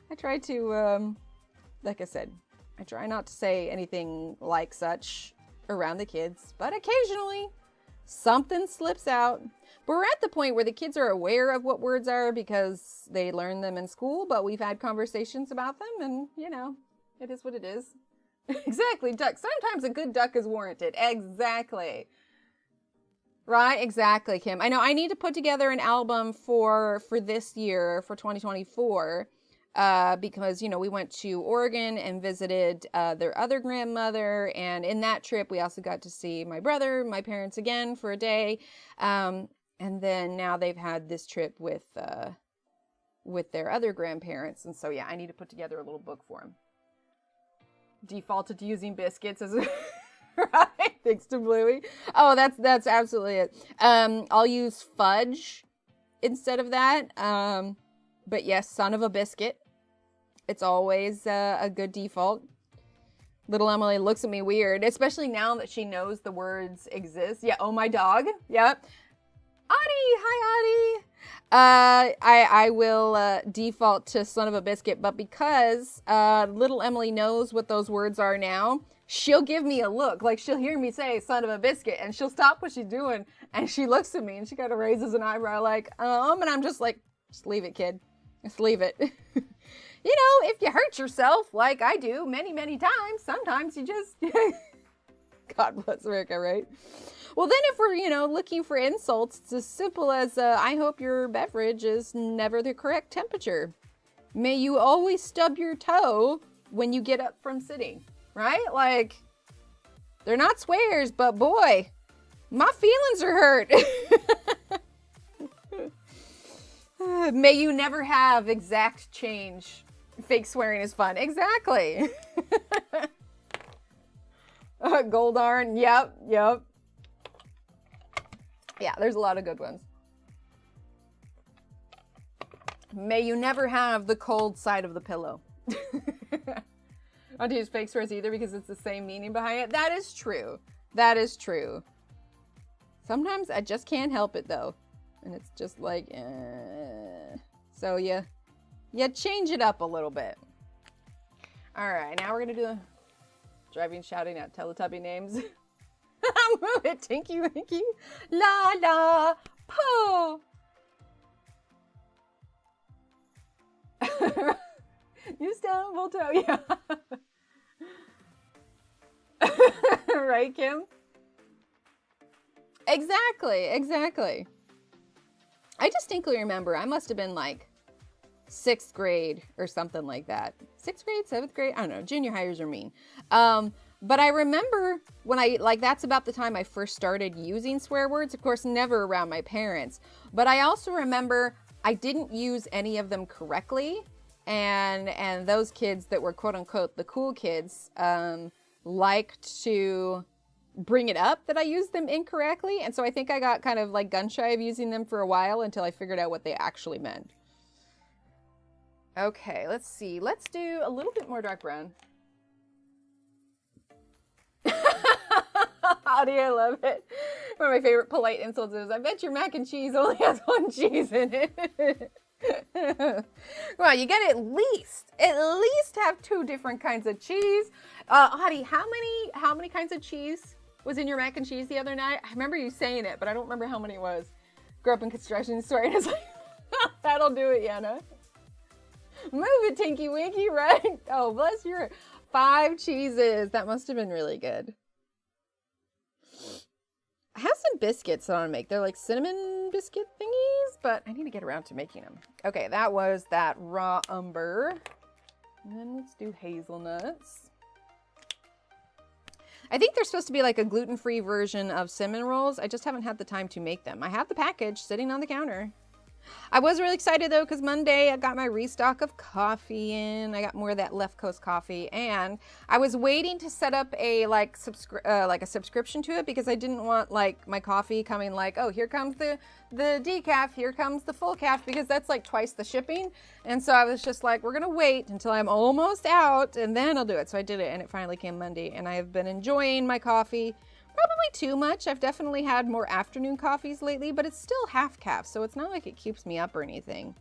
I try to, like I said, I try not to say anything like such around the kids, but occasionally something slips out. But we're at the point where the kids are aware of what words are because they learn them in school, but we've had conversations about them and, you know, it is what it is. Exactly, duck. Sometimes a good duck is warranted. Exactly. Right, exactly, Kim. I know I need to put together an album for this year, for 2024, because, you know, we went to Oregon and visited their other grandmother. And in that trip, we also got to see my brother, my parents again for a day. And then now they've had this trip with their other grandparents. And so, yeah, I need to put together a little book for them. Defaulted to using biscuits as right? Thanks to Bluey. Oh, that's absolutely it. I'll use fudge instead of that. But yes, son of a biscuit. It's always a good default. Little Emily looks at me weird, especially now that she knows the words exist. Yeah, oh, my dog. Yep. Audie, hi Audie. I will default to son of a biscuit, but because little Emily knows what those words are now, she'll give me a look. Like she'll hear me say son of a biscuit and she'll stop what she's doing and she looks at me and she kind of raises an eyebrow like, and I'm just like, just leave it, kid. Just leave it. You know, if you hurt yourself like I do many, many times, sometimes you just, God bless America, right? Well, then if we're, you know, looking for insults, it's as simple as, I hope your beverage is never the correct temperature. May you always stub your toe when you get up from sitting, right? Like, they're not swears, but boy, my feelings are hurt. May you never have exact change. Fake swearing is fun. Exactly. Goldarn. Yep. Yeah, there's a lot of good ones. May you never have the cold side of the pillow. I don't use fake swears either because it's the same meaning behind it. That is true. That is true. Sometimes I just can't help it though. And it's just like, So you change it up a little bit. All right, now we're going to do driving, shouting out Teletubby names. Move it, Tinky Winky. La la, po. You stumble toe, yeah. Right, Kim? Exactly. I distinctly remember I must have been like 6th grade or something like that. 6th grade, 7th grade? I don't know. Junior hires are mean. But I remember when that's about the time I first started using swear words. Of course, never around my parents. But I also remember I didn't use any of them correctly. And those kids that were quote unquote the cool kids liked to bring it up that I used them incorrectly. And so I think I got kind of like gun shy of using them for a while until I figured out what they actually meant. Okay, let's see. Let's do a little bit more dark brown. Audie, I love it. One of my favorite polite insults is, I bet your mac and cheese only has 1 cheese in it. Well, you gotta at least have 2 different kinds of cheese. Audie, how many kinds of cheese was in your mac and cheese the other night? I remember you saying it, but I don't remember how many it was. Grew up in construction, sorry. And it's like, that'll do it, Yana. Move it, Tinky Winky, right? Oh, bless your 5 cheeses. That must have been really good. I have some biscuits that I want to make. They're like cinnamon biscuit thingies, but I need to get around to making them. Okay, that was that raw umber. And then let's do hazelnuts. I think there's supposed to be like a gluten-free version of cinnamon rolls. I just haven't had the time to make them. I have the package sitting on the counter. I was really excited though, because Monday I got my restock of coffee in. I got more of that Left Coast coffee, and I was waiting to set up a like a subscription to it, because I didn't want like my coffee coming like, oh, here comes the decaf, here comes the full calf, because that's like twice the shipping. And so I was just like, we're gonna wait until I'm almost out and then I'll do it. So I did it, and it finally came Monday, and I have been enjoying my coffee. Probably too much. I've definitely had more afternoon coffees lately, but it's still half calf, so it's not like it keeps me up or anything.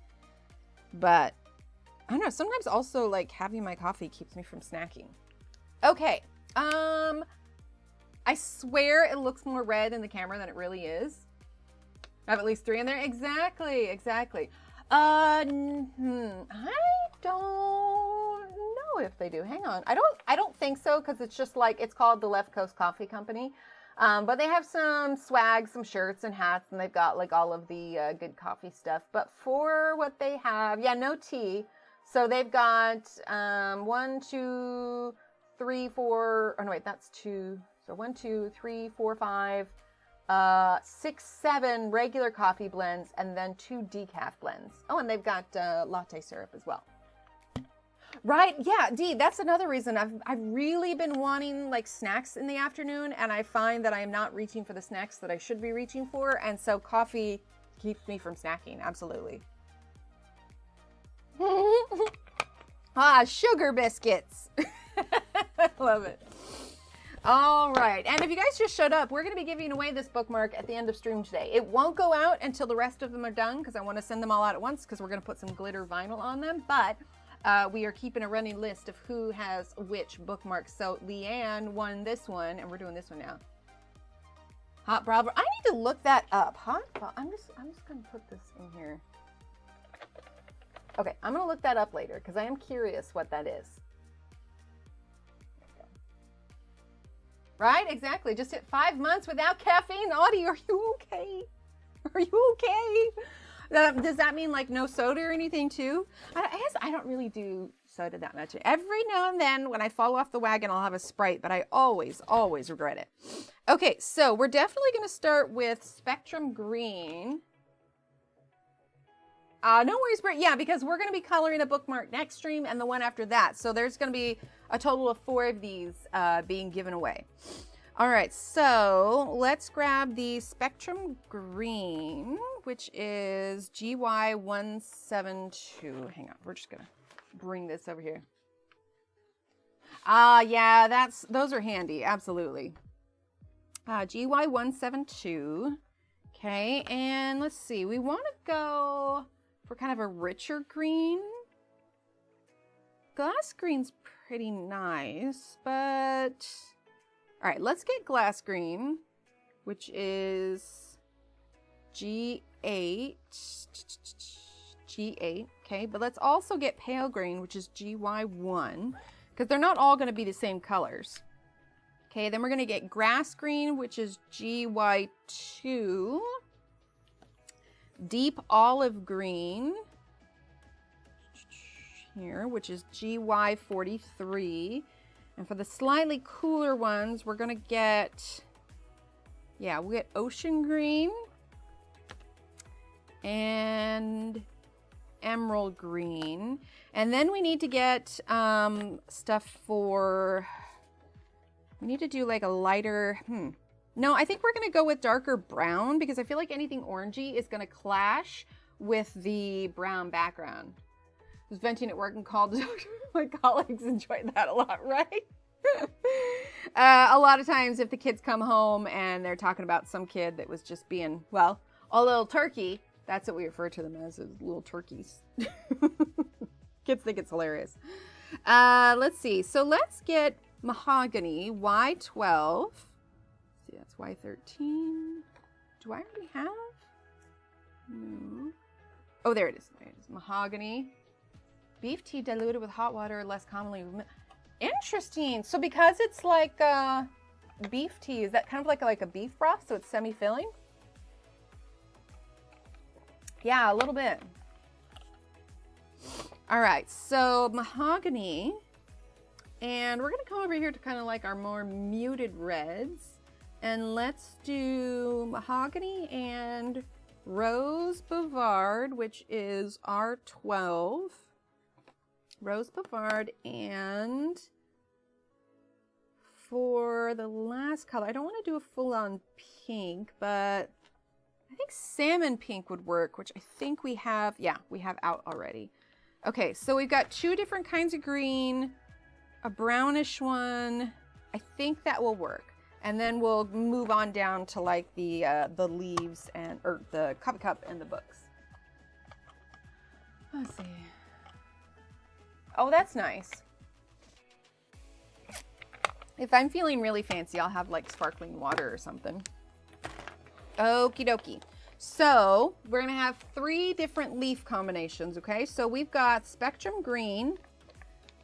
But I don't know, sometimes also like having my coffee keeps me from snacking. Okay, I swear it looks more red in the camera than it really is. I have at least 3 in there. Exactly. I don't know if they do. Hang on. I don't think so, because it's just like, it's called the Left Coast Coffee Company. But they have some swag, some shirts and hats, and they've got like all of the good coffee stuff. But for what they have, yeah, no tea. So they've got 1, 2, 3, 4. Oh no, wait, that's 2. So 1, 2, 3, 4, 5, 6, 7 regular coffee blends, and then 2 decaf blends. Oh, and they've got latte syrup as well. Right, yeah, Dee, that's another reason I've really been wanting like snacks in the afternoon, and I find that I am not reaching for the snacks that I should be reaching for, and so coffee keeps me from snacking, absolutely. Sugar biscuits. Love it. All right, and if you guys just showed up, we're going to be giving away this bookmark at the end of stream today. It won't go out until the rest of them are done, because I want to send them all out at once, because we're going to put some glitter vinyl on them, but we are keeping a running list of who has which bookmark. So Leanne won this one, and we're doing this one now. Hot Bravo. I need to look that up. I'm just going to put this in here. Okay, I'm going to look that up later, because I am curious what that is. Right? Exactly. Just hit 5 months without caffeine. Audie, are you okay? Are you okay? Does that mean like no soda or anything too? I guess I don't really do soda that much. Every now and then when I fall off the wagon, I'll have a Sprite, but I always regret it. Okay, so we're definitely going to start with Spectrum Green. No worries, Britt. Yeah, because we're going to be coloring a bookmark next stream and the one after that. So there's going to be a total of 4 of these being given away. All right, so let's grab the Spectrum Green, which is GY172. Hang on, we're just gonna bring this over here. Yeah, those are handy, absolutely. GY172. Okay, and let's see, we want to go for kind of a richer green. Glass green's pretty nice, but all right, let's get glass green, which is G8, okay, but let's also get pale green, which is GY1, because they're not all going to be the same colors. Okay, then we're going to get grass green, which is GY2, deep olive green here, which is GY43. And for the slightly cooler ones, we're gonna get, yeah, we'll get ocean green and emerald green. And then we need to get stuff for, we need to do like a lighter, no, I think we're gonna go with darker brown, because I feel like anything orangey is gonna clash with the brown background. I was venting at work and called the doctor. My colleagues enjoyed that a lot, right? A lot of times if the kids come home and they're talking about some kid that was just being, well, a little turkey, that's what we refer to them as little turkeys. Kids think it's hilarious. Let's see. So let's get mahogany, Y12. see, that's Y13. Do I already have? No. Oh, there it is. There it is. Mahogany. Beef tea diluted with hot water, less commonly. Interesting. So because it's like beef tea, is that kind of like a beef broth? So it's semi-filling? Yeah, a little bit. All right, so mahogany. And we're gonna come over here to kind of like our more muted reds. And let's do mahogany and Rose Bavard, which is R12. Rose Bavard, and for the last color, I don't want to do a full-on pink, but I think salmon pink would work, which I think we have, yeah, we have out already. Okay, so we've got two different kinds of green, a brownish one. I think that will work. And then we'll move on down to like the leaves and, or the coffee cup and the books. Let's see. Oh, that's nice. If I'm feeling really fancy, I'll have like sparkling water or something. Okie dokie. So we're gonna have 3 different leaf combinations, okay? So we've got Spectrum Green,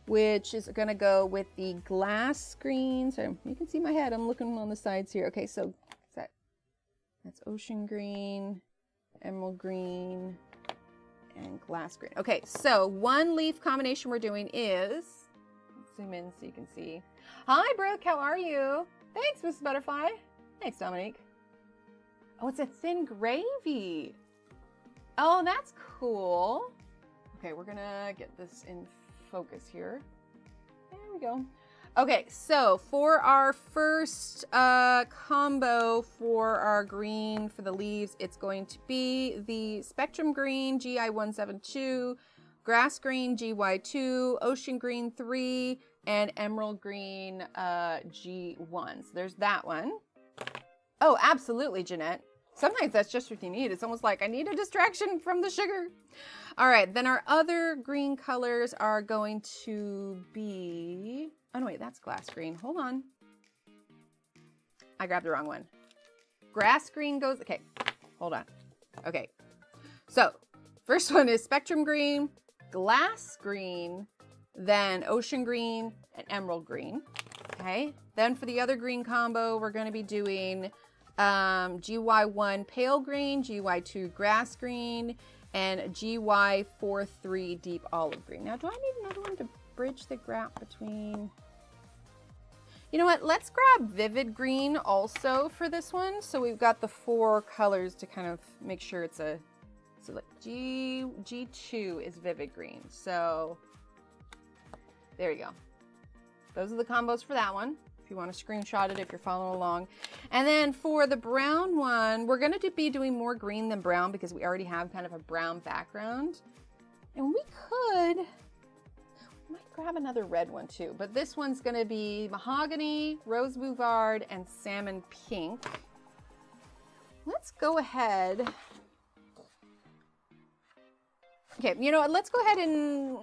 which is gonna go with the glass green. So you can see my head, I'm looking on the sides here. Okay, so that's Ocean Green, Emerald Green, and glass green. Okay, so one leaf combination we're doing is, let's zoom in so you can see. Hi, Brooke, how are you? Thanks, Mrs. Butterfly. Thanks, Dominique. Oh, it's a thin gravy. Oh, that's cool. Okay, we're gonna get this in focus here. There we go. Okay, so for our first combo for our green for the leaves, it's going to be the Spectrum Green GI172, Grass Green GY2, Ocean Green 3, and Emerald Green G1. So there's that one. Oh, absolutely, Jeanette. Sometimes that's just what you need. It's almost like I need a distraction from the sugar. All right, then our other green colors are going to be... Oh, no, wait, that's glass green. Hold on. I grabbed the wrong one. Grass green goes... Okay, hold on. Okay, so first one is Spectrum Green, Glass Green, then Ocean Green, and Emerald Green. Okay, then for the other green combo, we're going to be doing GY1 Pale Green, GY2 Grass Green, and GY43 Deep Olive Green. Now, do I need another one to bridge the gap between? You know what? Let's grab Vivid Green also for this one. So we've got the 4 colors to kind of make sure it's a, so like G2 is Vivid Green. So there you go. Those are the combos for that one. If you want to screenshot it, if you're following along. And then for the brown one, we're going to be doing more green than brown because we already have kind of a brown background. And we might grab another red one too, but this one's going to be Mahogany, Rose Bouvard, and Salmon Pink. Let's go ahead. Okay, you know what? Let's go ahead and,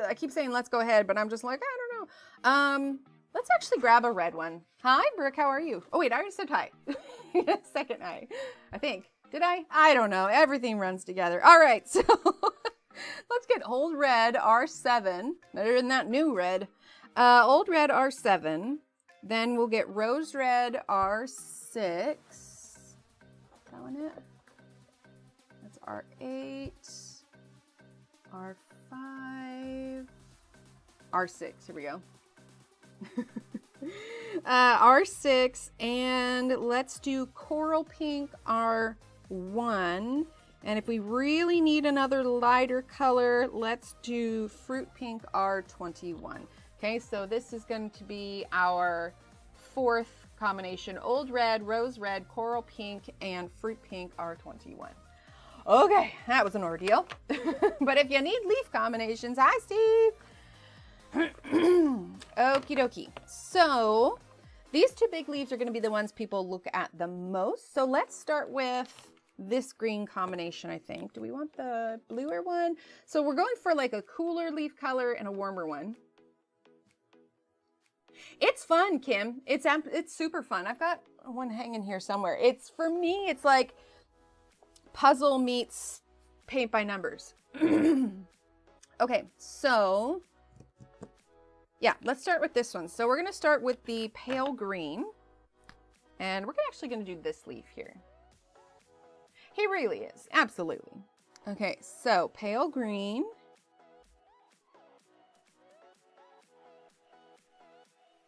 I keep saying let's go ahead, but I'm just like, I don't know. Let's actually grab a red one. Hi, Brooke, how are you? Oh wait, I already said hi. Second hi, I think. Did I? I don't know. Everything runs together. All right, so let's get Old Red R7. Better than that new red. Old Red R7. Then we'll get Rose Red R6. Is that one it? That's R8. R5. R6. Here we go. R6, and let's do Coral Pink R1. And if we really need another lighter color, let's do Fruit Pink R21. Okay, so this is going to be our 4th combination: Old Red, Rose Red, Coral Pink, and Fruit Pink R21. Okay, that was an ordeal. But if you need leaf combinations, hi Steve. Okie dokie. So these 2 big leaves are going to be the ones people look at the most. So let's start with this green combination, I think. Do we want the bluer one? So we're going for like a cooler leaf color and a warmer one. It's fun, Kim. It's super fun. I've got one hanging here somewhere. It's, for me, it's like puzzle meets paint by numbers. Okay, so yeah, let's start with this one. So we're going to start with the pale green, and we're actually going to do this leaf here. He really is, absolutely. Okay, so pale green.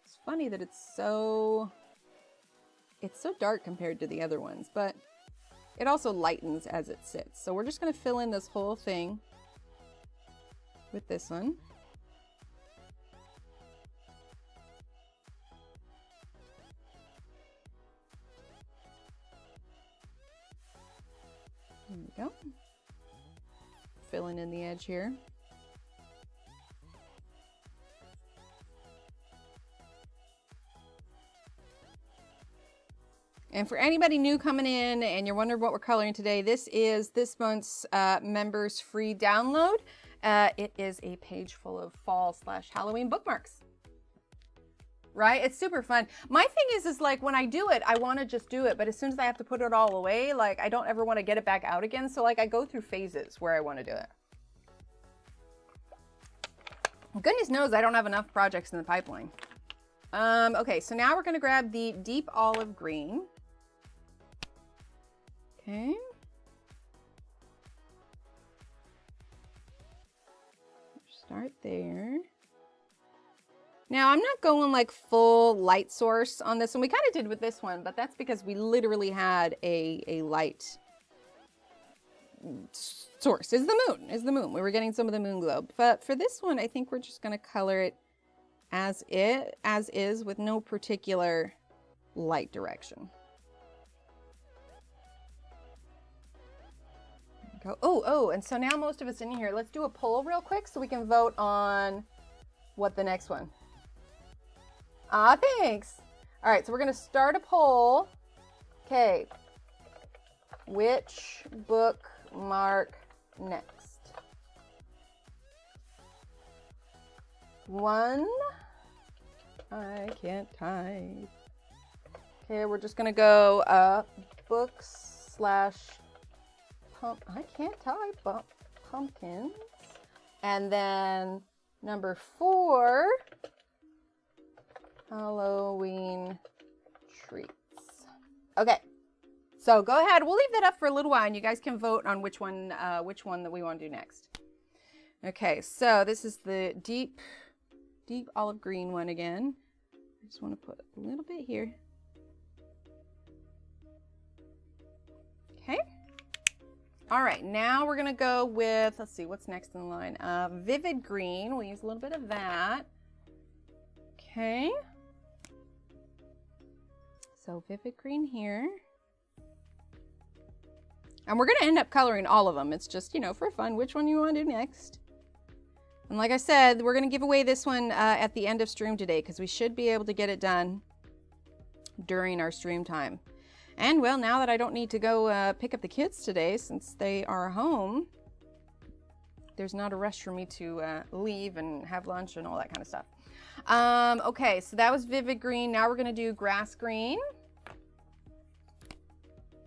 It's funny that it's so dark compared to the other ones, but it also lightens as it sits. So we're just going to fill in this whole thing with this one. There we go. Filling in the edge here. And for anybody new coming in and you're wondering what we're coloring today, this is this month's members free download. It is a page full of fall/Halloween bookmarks. Right? It's super fun. My thing is like when I do it, I want to just do it. But as soon as I have to put it all away, like I don't ever want to get it back out again. So like I go through phases where I want to do it. Goodness knows I don't have enough projects in the pipeline. Okay, so now we're going to grab the deep olive green. Okay. Start there. Now I'm not going like full light source on this one. We kind of did with this one, but that's because we literally had a light source. Is the moon. We were getting some of the moon glow. But for this one, I think we're just going to color it as is with no particular light direction. Go. Oh, and so now most of us in here, let's do a poll real quick so we can vote on what the next one. Ah, thanks. All right, so we're going to start a poll. Okay. Which bookmark next? 1. I can't type. Okay, we're just going to go books/ I can't type. Pumpkins. And then number 4, Halloween treats. Okay. So go ahead. We'll leave that up for a little while and you guys can vote on which one that we want to do next. Okay. So this is the deep olive green one again. I just want to put a little bit here. Okay. All right, now we're gonna go with, let's see, what's next in the line? Vivid green, we'll use a little bit of that. Okay. So vivid green here. And we're gonna end up coloring all of them. It's just, you know, for fun, which one you wanna do next. And like I said, we're gonna give away this one at the end of stream today because we should be able to get it done during our stream time. And well, now that I don't need to go pick up the kids today since they are home, there's not a rush for me to leave and have lunch and all that kind of stuff. Okay, so that was vivid green. Now we're gonna do grass green.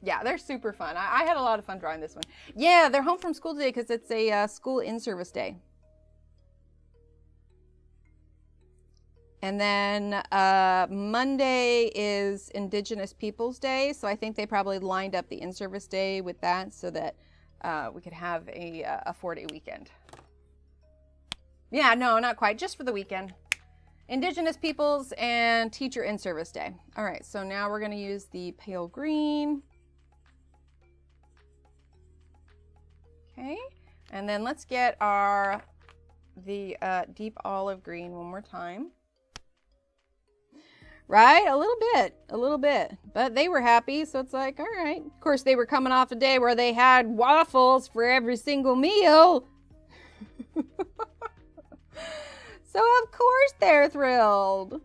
Yeah, they're super fun. I had a lot of fun drawing this one. Yeah, they're home from school today because it's a school in-service day. And then Monday is Indigenous Peoples Day, so I think they probably lined up the in-service day with that so that we could have a 4-day weekend. Yeah, no, not quite, just for the weekend. Indigenous Peoples and Teacher in-service day. All right, so now we're gonna use the pale green. Okay, and then let's get the deep olive green one more time. Right? A little bit. But they were happy, so it's like, all right. Of course, they were coming off a day where they had waffles for every single meal. So, of course, they're thrilled.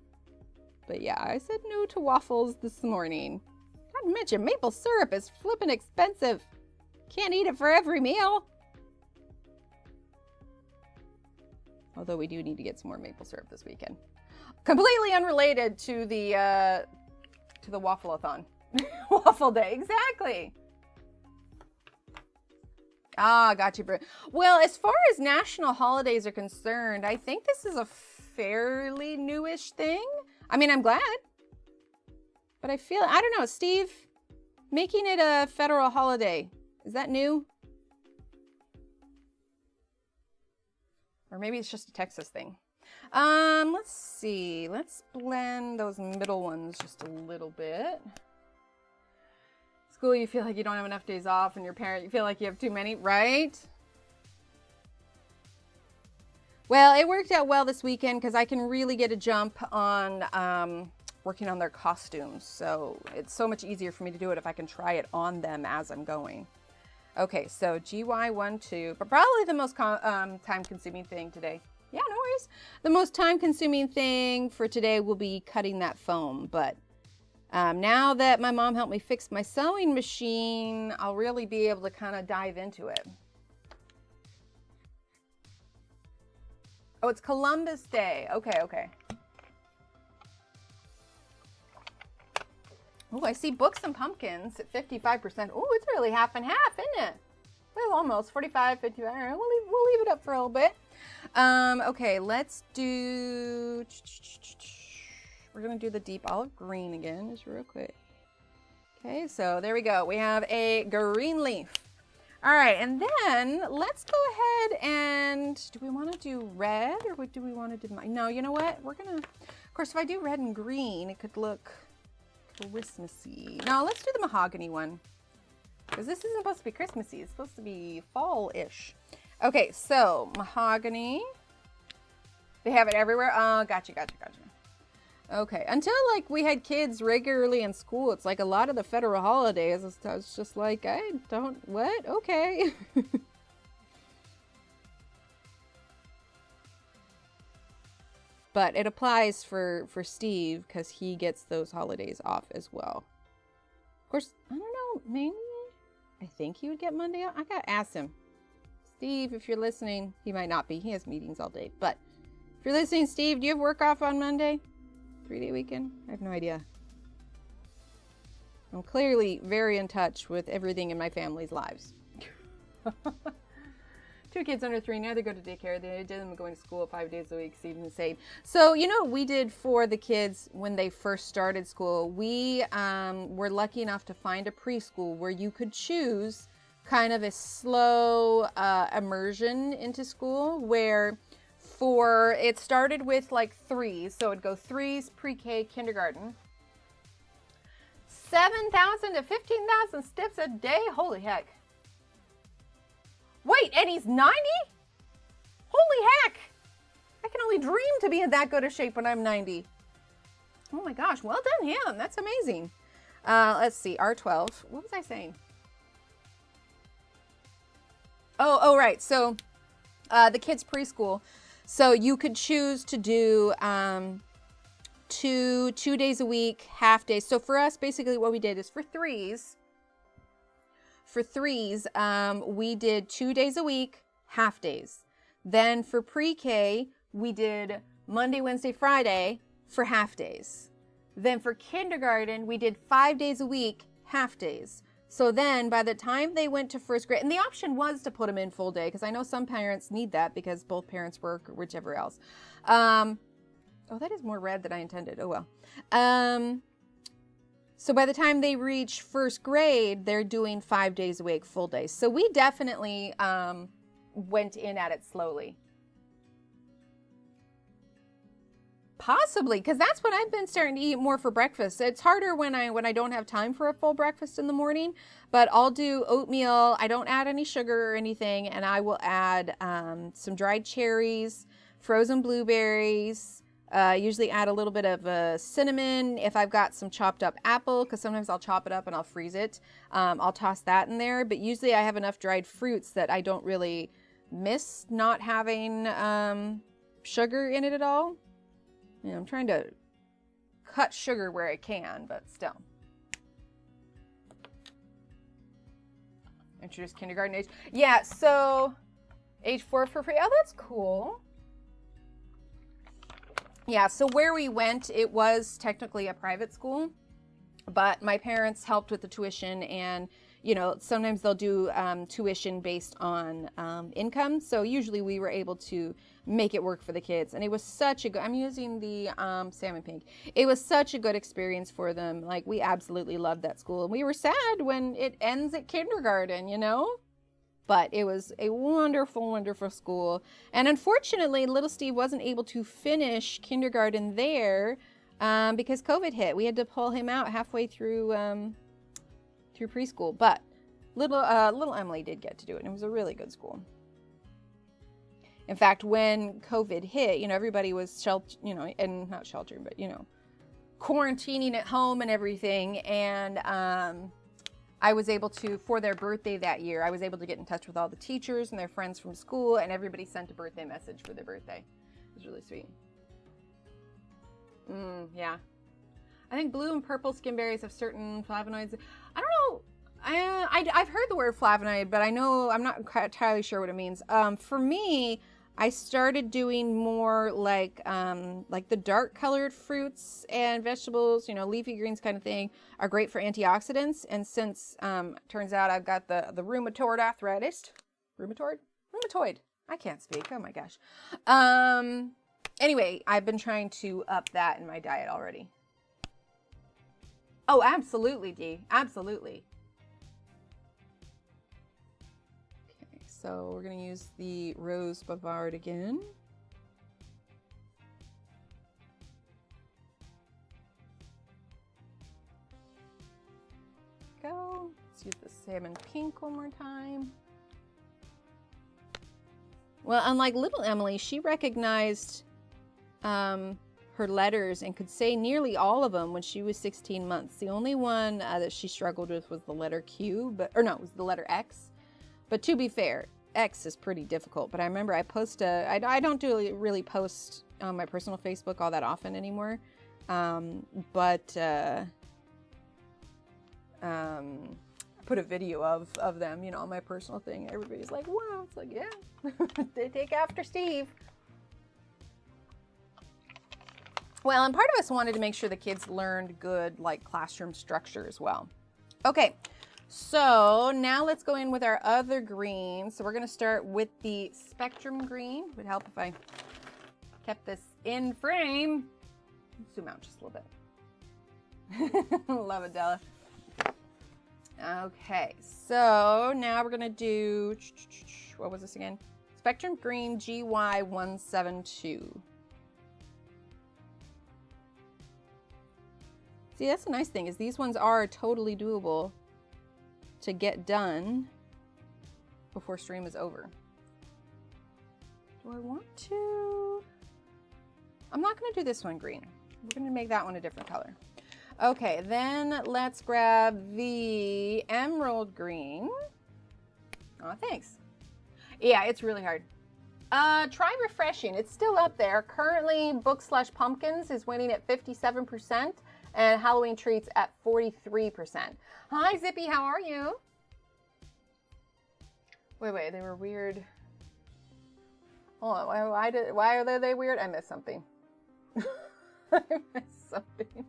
But yeah, I said no to waffles this morning. Not to mention, maple syrup is flippin' expensive. Can't eat it for every meal. Although we do need to get some more maple syrup this weekend. Completely unrelated to the waffle-a-thon. Waffle day, exactly. Ah, got you, Brit. Well, as far as national holidays are concerned, I think this is a fairly newish thing. I mean, I'm glad. But I don't know, Steve, making it a federal holiday, is that new? Or maybe it's just a Texas thing. Let's see. Let's blend those middle ones just a little bit. School, you feel like you don't have enough days off, and your parent, you feel like you have too many, right? Well, it worked out well this weekend because I can really get a jump on working on their costumes. So it's so much easier for me to do it if I can try it on them as I'm going. Okay, so GY12, but probably the most time-consuming thing today. Yeah, no worries. The most time-consuming thing for today will be cutting that foam, but now that my mom helped me fix my sewing machine, I'll really be able to kind of dive into it. Oh, it's Columbus Day. Okay, okay. Oh, I see Books and Pumpkins at 55%. Oh, it's really half and half, isn't it? Well, almost 45, 55. All right, we'll leave it up for a little bit. Okay, let's do... We're going to do the deep olive green again, just real quick. Okay, so there we go. We have a green leaf. All right, and then let's go ahead and... Do we want to do red, or what do we want to do? No, you know what? We're going to... Of course, if I do red and green, it could look Christmassy. No, let's do the mahogany one, because this isn't supposed to be Christmassy. It's supposed to be fall-ish. Okay, so mahogany. They have it everywhere. Oh, gotcha. Okay, until like we had kids regularly in school, it's like a lot of the federal holidays, I was just like, I don't, what? Okay. But it applies for Steve because he gets those holidays off as well. Of course, I don't know, maybe, I think he would get Monday off. I gotta ask him. Steve, if you're listening, he might not be. He has meetings all day. But if you're listening, Steve, do you have work off on Monday? 3-day weekend? I have no idea. I'm clearly very in touch with everything in my family's lives. 2 kids under 3, neither go to daycare. They did them going to school 5 days a week, seems insane. So, you know what we did for the kids when they first started school? We were lucky enough to find a preschool where you could choose kind of a slow immersion into school, where it started with like 3s, so it'd go 3s, pre-K, kindergarten. 7,000 to 15,000 steps a day. Holy heck. Wait, and he's 90? Holy heck. I can only dream to be in that good a shape when I'm 90. Oh my gosh, well done him. That's amazing. Let's see, R12. What was I saying? Oh, right. So the kids' preschool. So you could choose to do 2 days a week, half days. So for us, basically what we did is for 3s, we did 2 days a week, half days. Then for pre-K, we did Monday, Wednesday, Friday for half days. Then for kindergarten, we did 5 days a week, half days. So then by the time they went to first grade, and the option was to put them in full day, because I know some parents need that because both parents work or whichever else. Oh, that is more red than I intended. Oh, well. So by the time they reach first grade, they're doing 5 days a week, full days. So we definitely went in at it slowly. Possibly, because that's what I've been starting to eat more for breakfast. It's harder when I don't have time for a full breakfast in the morning, but I'll do oatmeal. I don't add any sugar or anything, and I will add some dried cherries, frozen blueberries, usually add a little bit of cinnamon. If I've got some chopped up apple, because sometimes I'll chop it up and I'll freeze it, I'll toss that in there. But usually I have enough dried fruits that I don't really miss not having sugar in it at all. You know, I'm trying to cut sugar where I can, but still. Introduce kindergarten age. Yeah, so age 4 for free. Oh, that's cool. Yeah, so where we went, it was technically a private school, but my parents helped with the tuition, and you know, sometimes they'll do tuition based on income. So usually we were able to make it work for the kids, and it was such a good, I'm using the salmon pink. It was such a good experience for them. Like, we absolutely loved that school, and we were sad when it ends at kindergarten, you know? But it was a wonderful, wonderful school. And unfortunately, little Steve wasn't able to finish kindergarten there because COVID hit. We had to pull him out halfway through preschool. But little Emily did get to do it, and it was a really good school. In fact, when COVID hit, you know, everybody was and not sheltering, but, you know, quarantining at home and everything. And I was able to, for their birthday that year, I was able to get in touch with all the teachers and their friends from school, and everybody sent a birthday message for their birthday. It was really sweet. Yeah. I think blue and purple skin berries have certain flavonoids. I don't know. I've heard the word flavonoid, but I'm not entirely sure what it means. For me, I started doing more like the dark colored fruits and vegetables, you know, leafy greens kind of thing, are great for antioxidants. And since turns out I've got the rheumatoid arthritis, rheumatoid. I can't speak. Oh my gosh. Anyway, I've been trying to up that in my diet already. Oh, absolutely, Dee. Absolutely. Okay, so we're going to use the Rose Bavard again. Go. Let's use the salmon pink one more time. Well, unlike little Emily, she recognized her letters and could say nearly all of them when she was 16 months. The only one that she struggled with was the letter Q, it was the letter X. But to be fair, X is pretty difficult. But I remember I don't really post on my personal Facebook all that often anymore. I put a video of them, you know, on my personal thing. Everybody's like, wow. It's like, yeah, they take after Steve. Well, and part of us wanted to make sure the kids learned good, like, classroom structure as well. Okay, so now let's go in with our other green. So we're going to start with the Spectrum green. It would help if I kept this in frame. Zoom out just a little bit. Love it, Della. Okay, so now we're going to do, what was this again? Spectrum green GY172. See, that's the nice thing, is these ones are totally doable to get done before stream is over. Do I want to? I'm not going to do this one green. We're going to make that one a different color. Okay, then let's grab the emerald green. Oh, thanks. Yeah, it's really hard. Try refreshing. It's still up there. Currently, Book/Pumpkins is winning at 57%. And Halloween Treats at 43%. Hi, Zippy, how are you? Wait, they were weird. Hold on, why are they weird? I missed something. I missed something.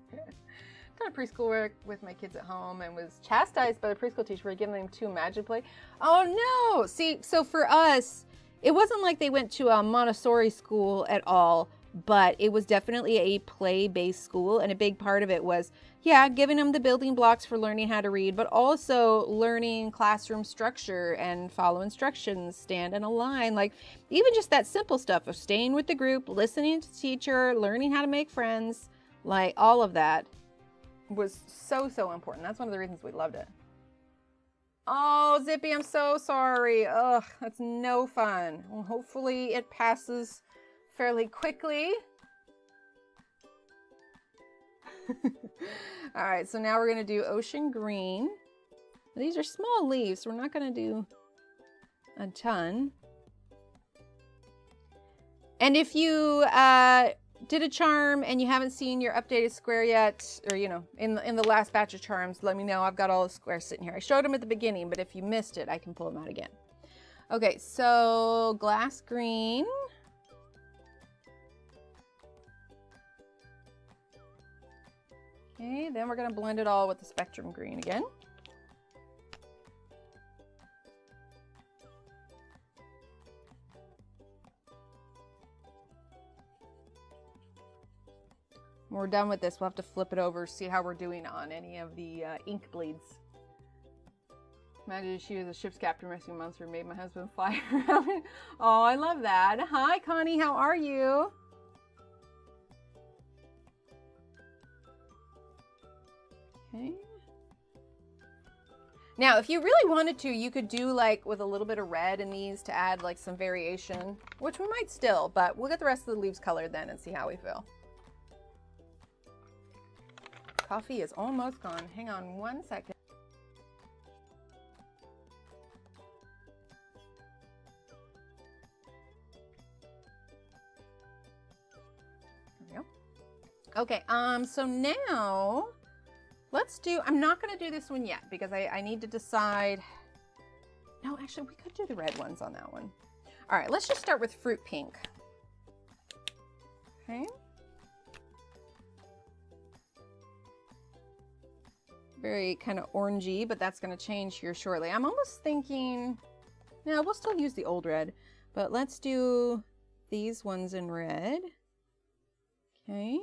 Done preschool work with my kids at home and was chastised by the preschool teacher for giving them too Magic Play. Oh no! See, so for us, it wasn't like they went to a Montessori school at all. But it was definitely a play-based school, and a big part of it was, yeah, giving them the building blocks for learning how to read, but also learning classroom structure and follow instructions, stand in a line, like even just that simple stuff of staying with the group, listening to the teacher, learning how to make friends, like all of that was so important. That's one of the reasons we loved it. Oh, Zippy, I'm so sorry. Ugh, that's no fun. Well, hopefully it passes fairly quickly. All right, so now we're going to do ocean green. These are small leaves, so we're not going to do a ton. And if you did a charm and you haven't seen your updated square yet, or, you know, in the last batch of charms, let me know. I've got all the squares sitting here. I showed them at the beginning, but if you missed it, I can pull them out again. Okay, so glass green. Okay, then we're gonna blend it all with the spectrum green again. When we're done with this, we'll have to flip it over, see how we're doing on any of the ink bleeds. Imagine she was a ship's captain rescue monster and made my husband fly around. Oh, I love that. Hi, Connie, how are you? Okay. Now, if you really wanted to, you could do like with a little bit of red in these to add like some variation, which we might still, but we'll get the rest of the leaves colored then and see how we feel. Coffee is almost gone. Hang on 1 second. There we go. Okay, so now let's do, I'm not gonna do this one yet because I need to decide. No, actually we could do the red ones on that one. All right, let's just start with fruit pink. Okay. Very kind of orangey, but that's going to change here shortly. I'm almost thinking, no, we'll still use the old red, but let's do these ones in red. Okay.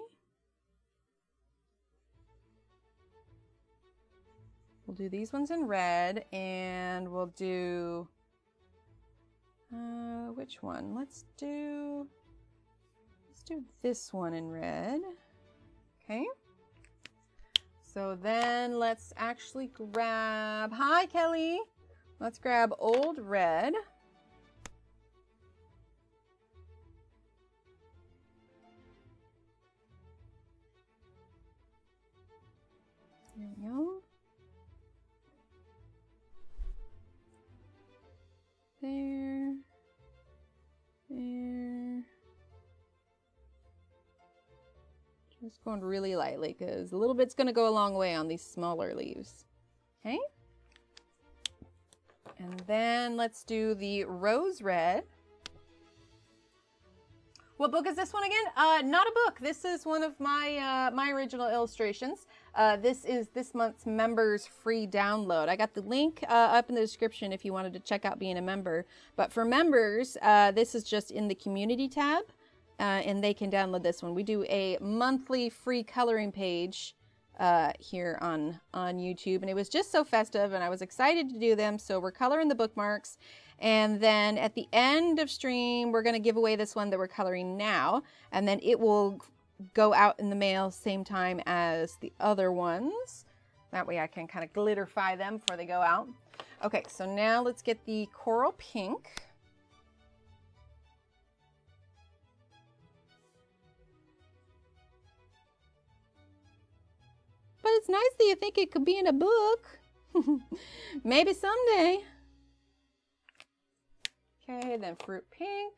We'll do these ones in red, and we'll do, which one? Let's do this one in red. Okay. So then let's actually grab, hi Kelly, let's grab old red. There we go. There, there. Just going really lightly because a little bit's going to go a long way on these smaller leaves. Okay. And then let's do the rose red. What book is this one again? Not a book. This is one of my my original illustrations. This is this month's members free download. I got the link up in the description if you wanted to check out being a member. But for members, this is just in the community tab. And they can download this one. We do a monthly free coloring page here on YouTube, and it was just so festive, and I was excited to do them. So we're coloring the bookmarks, and then at the end of stream, we're going to give away this one that we're coloring now, and then it will go out in the mail same time as the other ones. That way I can kind of glitterify them before they go out. Okay, so now let's get the coral pink. But it's nice that you think it could be in a book. Maybe someday. Okay, then fruit pink.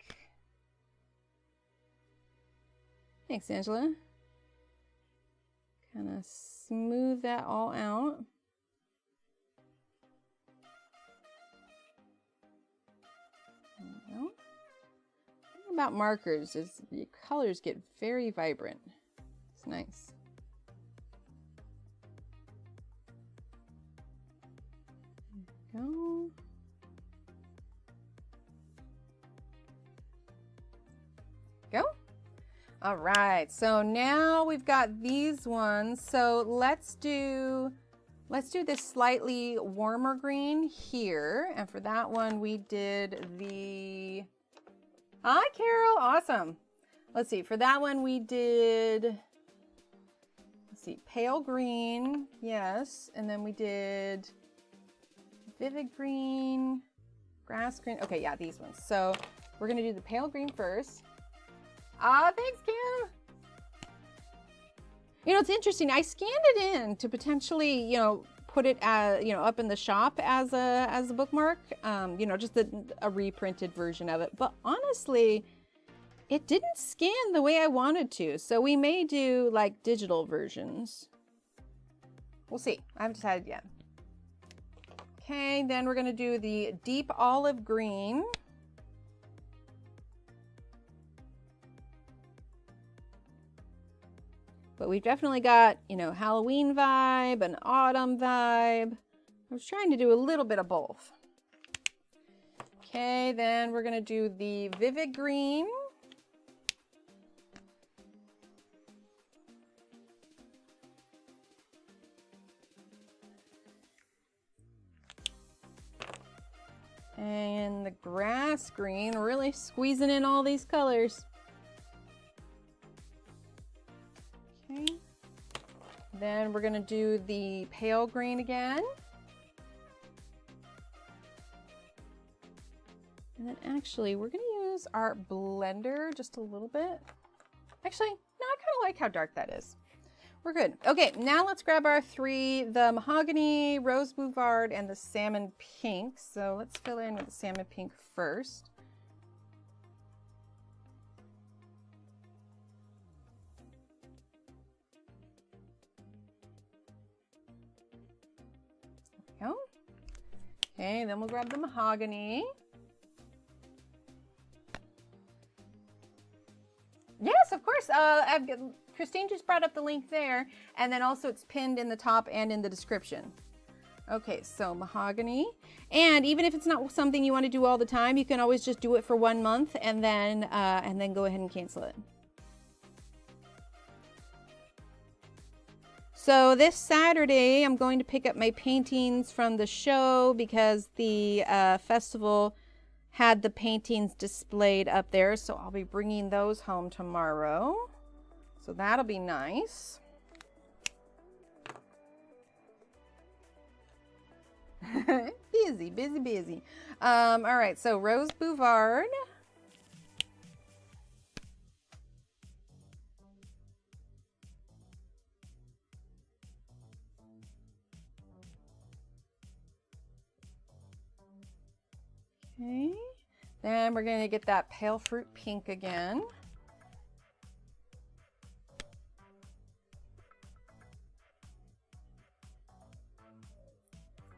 Thanks, Angela. Kind of smooth that all out. There we go. The thing about markers is the colors get very vibrant. It's nice. Go. Go. All right, so now we've got these ones. So let's do this slightly warmer green here. And for that one, we did the, hi Carol, awesome. Let's see, for that one we did, let's see, pale green, yes. And then we did vivid green, grass green. Okay, yeah, these ones. So we're gonna do the pale green first. Ah, thanks, Kim. You know, it's interesting. I scanned it in to potentially, you know, put it as, you know, up in the shop as a bookmark. You know, just a reprinted version of it. But honestly, it didn't scan the way I wanted to. So we may do like digital versions. We'll see. I haven't decided yet. Okay, then we're gonna do the deep olive green. But But we've definitely got, you know, Halloween vibe, an autumn vibe. I was trying to do a little bit of both. Okay, then we're gonna do the vivid green. And the grass green, really squeezing in all these colors. Okay. Then we're gonna do the pale green again. And then actually, we're gonna use our blender just a little bit. Actually, no, I kind of like how dark that is. We're good. Okay, now let's grab our three, the mahogany, rose bouvard, and the salmon pink. So let's fill in with the salmon pink first. There we go. Okay, then we'll grab the mahogany. Yes, of course. Christine just brought up the link there, and then also it's pinned in the top and in the description. Okay, so mahogany. And even if it's not something you want to do all the time, you can always just do it for 1 month and then go ahead and cancel it. So this Saturday, I'm going to pick up my paintings from the show because the festival had the paintings displayed up there. So I'll be bringing those home tomorrow. So that'll be nice. Busy, busy, busy. All right, so Rose Bouvard. Okay, then we're gonna get that pale fruit pink again.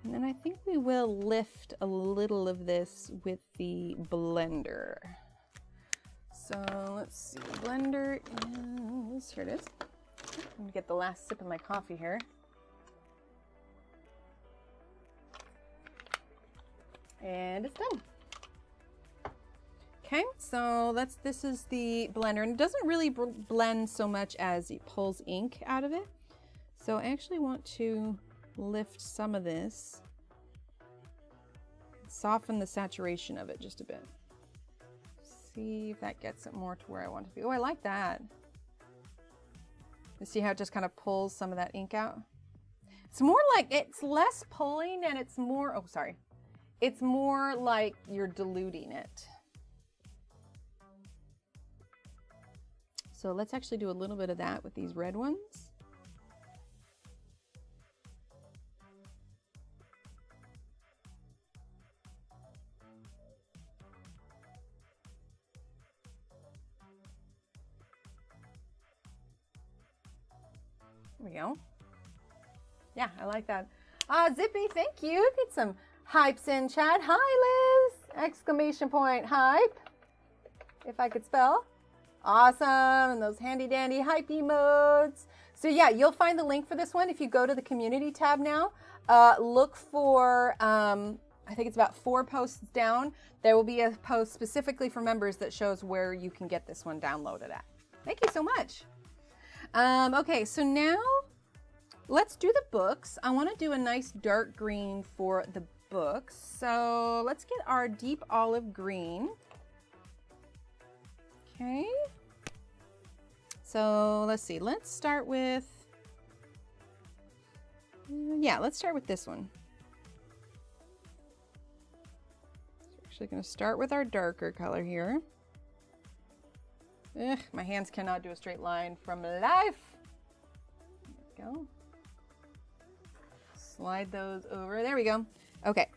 And then I think we will lift a little of this with the blender. So let's see, blender is, here it is. Let me get the last sip of my coffee here. And it's done. Okay, so this is the blender, and it doesn't really blend so much as it pulls ink out of it. So I actually want to lift some of this, soften the saturation of it just a bit. See if that gets it more to where I want it to be. Oh, I like that. You see how it just kind of pulls some of that ink out? It's more like, it's less pulling and it's more, oh, sorry. It's more like you're diluting it. So let's actually do a little bit of that with these red ones. There we go. Yeah, I like that. Zippy, thank you. Get some hypes in chat. Hi, Liz! Exclamation point, hype. If I could spell. Awesome, and those handy dandy hype emotes. So yeah, you'll find the link for this one if you go to the community tab now. Look for, I think it's about 4 posts down. There will be a post specifically for members that shows where you can get this one downloaded at. Thank you so much. Okay, so now let's do the books. I want to do a nice dark green for the books. So let's get our deep olive green. Okay. So let's see. Let's start with, let's start with this one. So we're actually going to start with our darker color here. Ugh, my hands cannot do a straight line from life. There we go. Slide those over. There we go. Okay.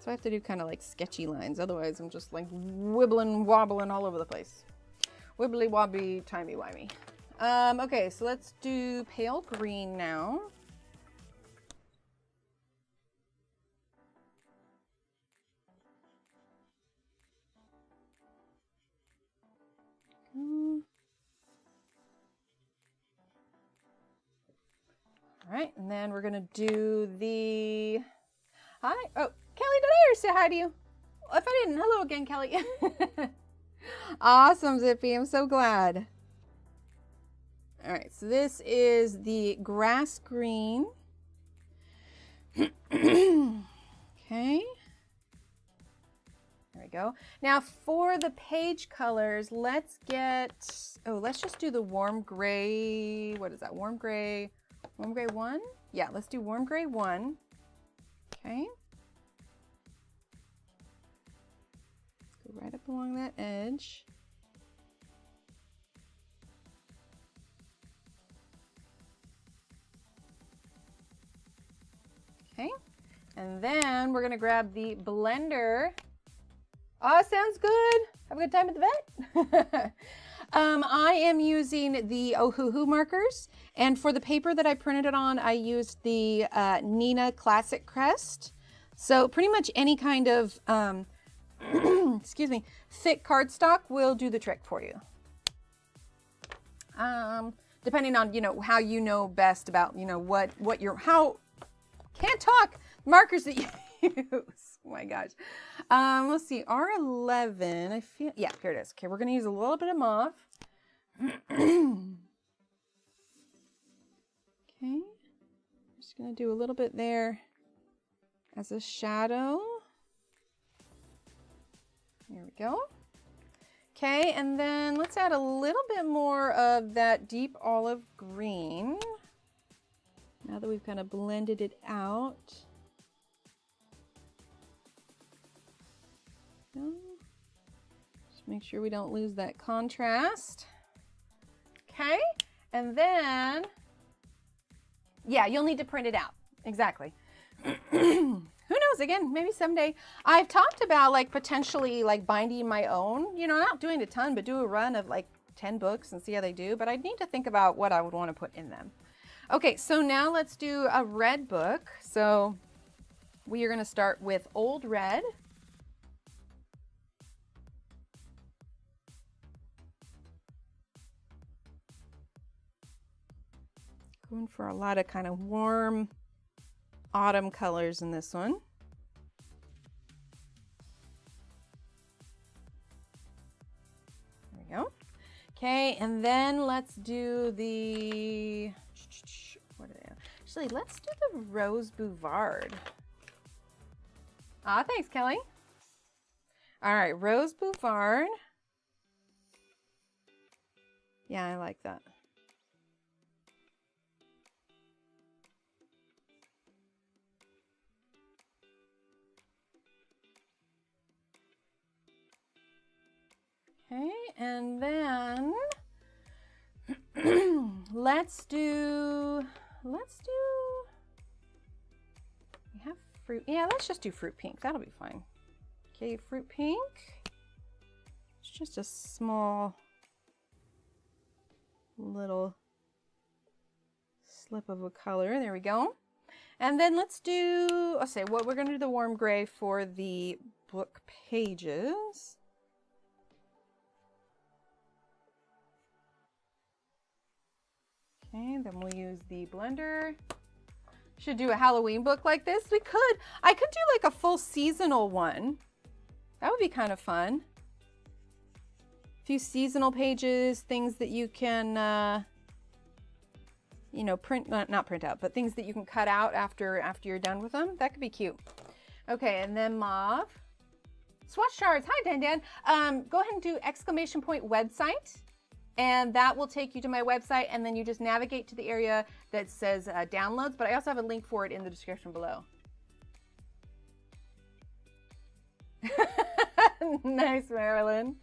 So I have to do kind of like sketchy lines. Otherwise, I'm just like wibbling, wobbling all over the place. Wibbly wobbly, timey wimey. Okay, so let's do pale green now. right, and then we're gonna do the, hi, oh, Kelly, did I ever say hi to you? If I didn't, hello again, Kelly. Awesome, Zippy, I'm so glad. All right, so this is the grass green. Okay. There we go. Now for the page colors, let's just do the warm gray. What is that? Warm gray 1? Yeah, let's do warm gray 1. Okay. Let's go right up along that edge. Okay. And then we're gonna grab the blender. Oh, sounds good. Have a good time at the vet. I am using the Ohuhu markers, and for the paper that I printed it on, I used the Nina Classic Crest. So pretty much any kind of, excuse me, thick cardstock will do the trick for you. Depending on, how you know best about, can't talk, markers that you use. Oh my gosh. Let's see, R11, I feel, yeah, here it is. Okay, we're gonna use a little bit of mauve. Okay, just gonna do a little bit there as a shadow. There we go. Okay, and then let's add a little bit more of that deep olive green. Now that we've kind of blended it out. Just make sure we don't lose that contrast. Okay, and then, yeah, you'll need to print it out. Exactly. Who knows, again, maybe someday. I've talked about like potentially like binding my own, not doing a ton, but do a run of like 10 books and see how they do, but I need to think about what I would want to put in them. Okay, so now let's do a red book. So we are going to start with Old Red. Going for a lot of kind of warm autumn colors in this one. There we go. Okay, and then let's do the, actually, let's do the Rose Bouvard. Ah, thanks, Kelly. All right, Rose Bouvard. Yeah, I like that. Okay, and then let's do, we have fruit, yeah, let's just do fruit pink, that'll be fine. Okay, fruit pink, it's just a small little slip of a color, there we go. And then let's do, I'll say, we're gonna do the warm gray for the book pages. Okay, then we'll use the blender. Should do a Halloween book like this. I could do like a full seasonal one. That would be kind of fun. A few seasonal pages, things that you can, print, not print out, but things that you can cut out after you're done with them. That could be cute. Okay, and then mauve. Swatch charts. Hi, Dan Dan. Go ahead and do !website. And that will take you to my website, and then you just navigate to the area that says downloads, but I also have a link for it in the description below. Nice, Marilyn.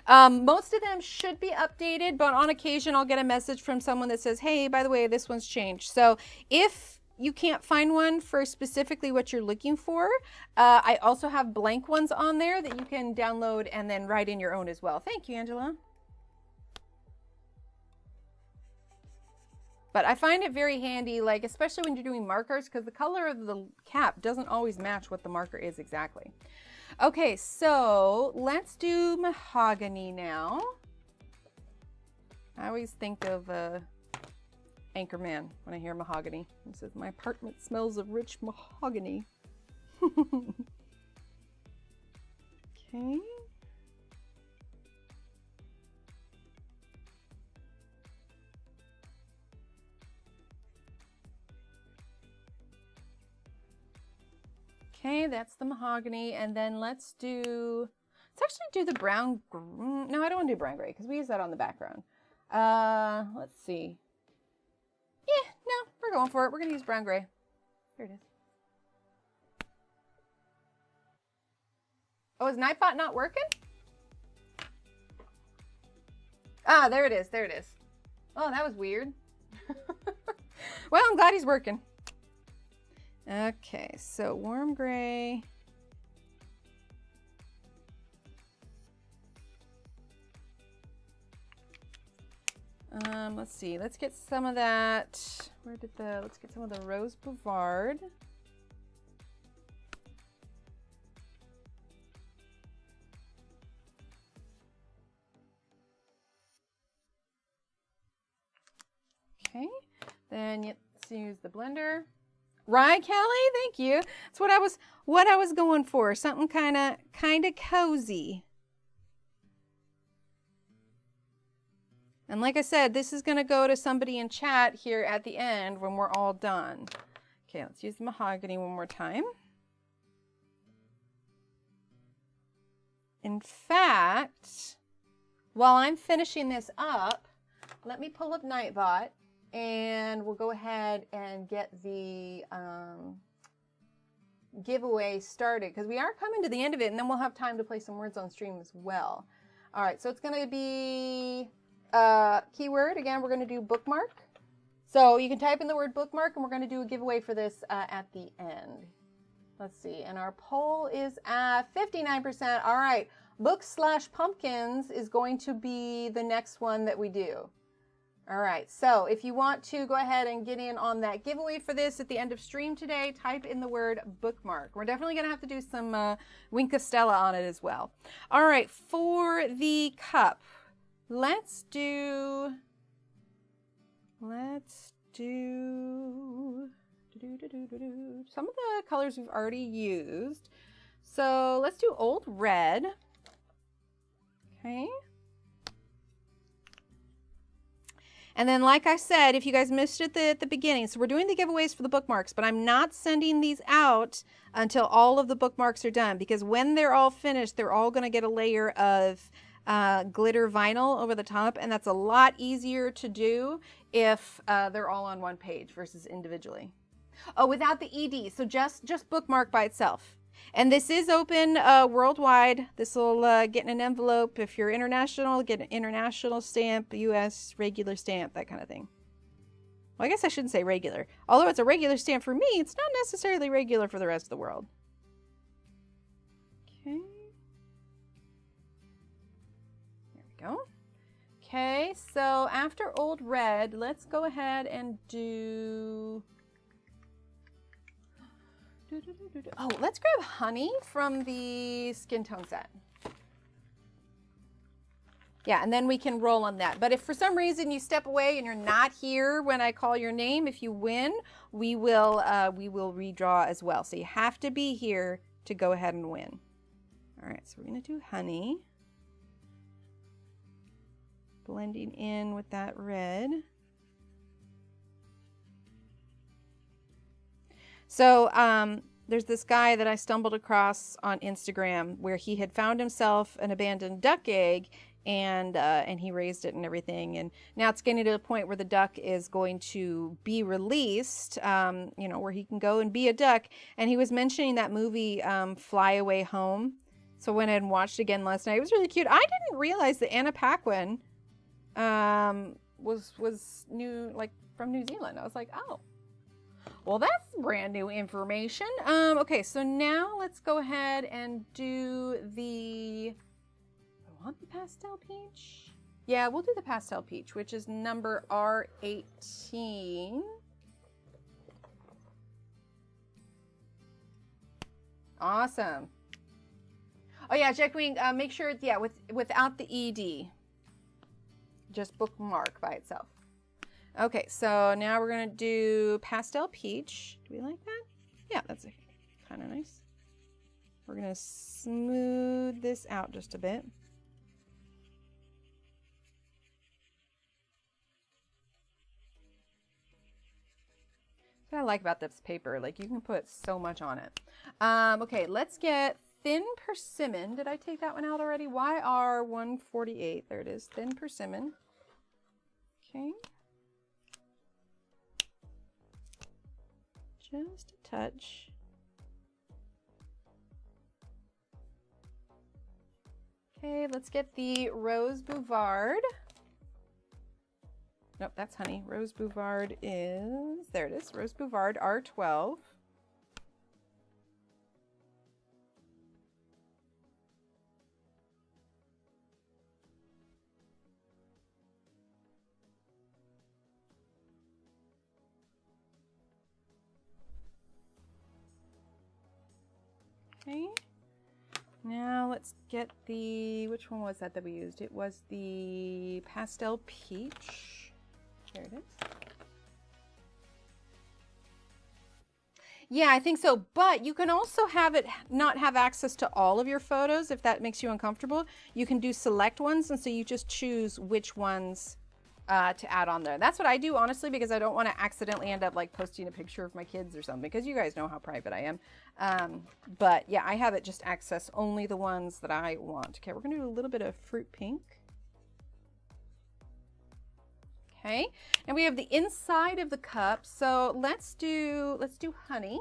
Most of them should be updated, but on occasion I'll get a message from someone that says, hey, by the way, this one's changed. So if you can't find one for specifically what you're looking for, I also have blank ones on there that you can download and then write in your own as well. Thank you, Angela. But I find it very handy, like especially when you're doing markers, because the color of the cap doesn't always match what the marker is exactly. Okay, so let's do mahogany now. I always think of Anchorman when I hear mahogany. He says, my apartment smells of rich mahogany. Okay. Okay, that's the mahogany, and then let's actually do the brown. No, I don't want to do brown gray because we use that on the background. Let's see. Yeah, no, we're going for it. We're going to use brown gray. Here it is. Oh, is Nightbot not working? Ah, there it is. There it is. Oh, that was weird. Well, I'm glad he's working. Okay, so warm gray. Let's see. Let's get some of that. Let's get some of the Rose Bouvard. Okay. Then let's use the blender. Right, Kelly? Thank you. That's what I was going for. Something kind of cozy. And like I said, this is going to go to somebody in chat here at the end when we're all done. Okay, let's use the mahogany one more time. In fact, while I'm finishing this up, let me pull up Nightbot and we'll go ahead and get the giveaway started because we are coming to the end of it and then we'll have time to play some words on stream as well. All right, so it's going to be keyword. Again, we're going to do bookmark. So you can type in the word bookmark and we're going to do a giveaway for this at the end. Let's see. And our poll is at 59%. All right. Books/pumpkins is going to be the next one that we do. All right. So if you want to go ahead and get in on that giveaway for this at the end of stream today, type in the word bookmark. We're definitely going to have to do some Wink of Stella on it as well. All right. For the cup, let's do some of the colors we've already used. So let's do Old Red. Okay. And then, like I said, if you guys missed it at the beginning, so we're doing the giveaways for the bookmarks, but I'm not sending these out until all of the bookmarks are done, because when they're all finished, they're all going to get a layer of glitter vinyl over the top, and that's a lot easier to do if they're all on one page versus individually. Oh, without the ED, so just bookmark by itself. And this is open worldwide. This will get in an envelope. If you're international, get an international stamp, US regular stamp, that kind of thing. Well, I guess I shouldn't say regular. Although it's a regular stamp for me, it's not necessarily regular for the rest of the world. Okay. There we go. Okay, so after Old Red, let's go ahead and do... Oh, let's grab Honey from the Skin Tone set. Yeah, and then we can roll on that. But if for some reason you step away and you're not here when I call your name, if you win, we will redraw as well. So you have to be here to go ahead and win. All right, so we're going to do Honey. Blending in with that red. So there's this guy that I stumbled across on Instagram where he had found himself an abandoned duck egg and he raised it and everything. And now it's getting to the point where the duck is going to be released, you know, where he can go and be a duck. And he was mentioning that movie, Fly Away Home. So I went ahead and watched it again last night. It was really cute. I didn't realize that Anna Paquin was new, like from New Zealand. I was like, oh. Well, that's brand new information. Okay, so now let's go ahead and do the... I want the pastel peach. Yeah, we'll do the pastel peach, which is number R18. Awesome. Oh yeah, Jack Wing, make sure, without the ED. Just bookmark by itself. Okay, so now we're gonna do pastel peach. Do we like that? Yeah, that's kind of nice. We're gonna smooth this out just a bit. What I like about this paper, like you can put so much on it. Okay, let's get thin persimmon. Did I take that one out already? YR148. There it is, thin persimmon. Okay. Just a touch. Okay, let's get the Rose Bouvard. Nope, that's honey. Rose Bouvard is, there it is, Rose Bouvard R12. Okay, now let's get the, which one was that we used? It was the Pastel Peach. There it is. Yeah, I think so, but you can also have it not have access to all of your photos if that makes you uncomfortable. You can do select ones, and so you just choose which ones to add on there. That's what I do, honestly, because I don't want to accidentally end up like posting a picture of my kids or something, because you guys know how private I am. But yeah, I have it just access only the ones that I want. Okay, we're gonna do a little bit of fruit pink. Okay, and we have the inside of the cup, so let's do honey.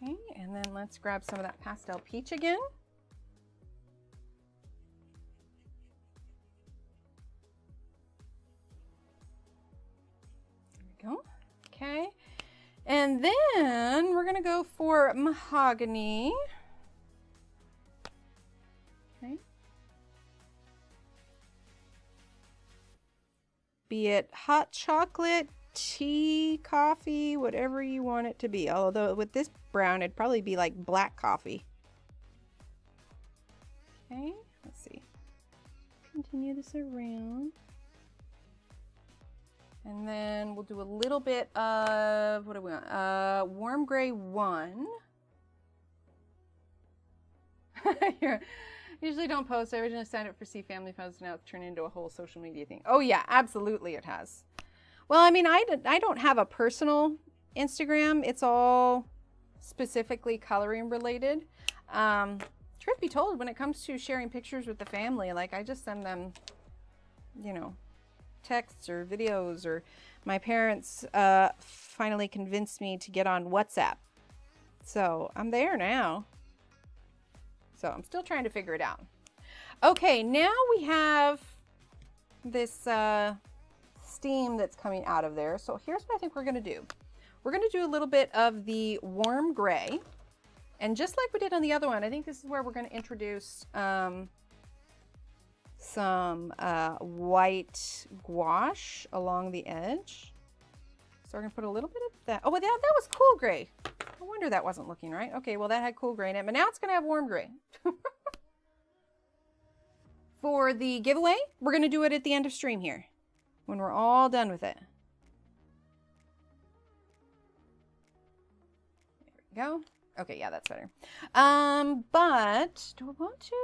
Okay, and then let's grab some of that pastel peach again. There we go. Okay. And then we're gonna go for mahogany. Okay. Be it hot chocolate, tea, coffee, whatever you want it to be. Although with this brown, it'd probably be like black coffee. Okay, let's see. Continue this around. And then we'll do a little bit of, what do we want? Warm gray 1. Usually don't post. I originally signed up for See Family Photos. Now it's turned into a whole social media thing. Oh yeah, absolutely it has. Well, I mean, I don't have a personal Instagram. It's all specifically coloring related. Truth be told, when it comes to sharing pictures with the family, like I just send them, you know, texts or videos, or my parents finally convinced me to get on WhatsApp. So I'm there now. So I'm still trying to figure it out. Okay, now we have this steam that's coming out of there. So here's what I think we're gonna do. We're gonna do a little bit of the warm gray. And just like we did on the other one, I think this is where we're gonna introduce some white gouache along the edge. So we're gonna put a little bit of that. Oh, well, that was cool gray. No wonder that wasn't looking right. Okay, well that had cool gray in it, but now it's gonna have warm gray. For the giveaway, we're gonna do it at the end of stream here, when we're all done with it. There we go. Okay, yeah, that's better. But do I want to?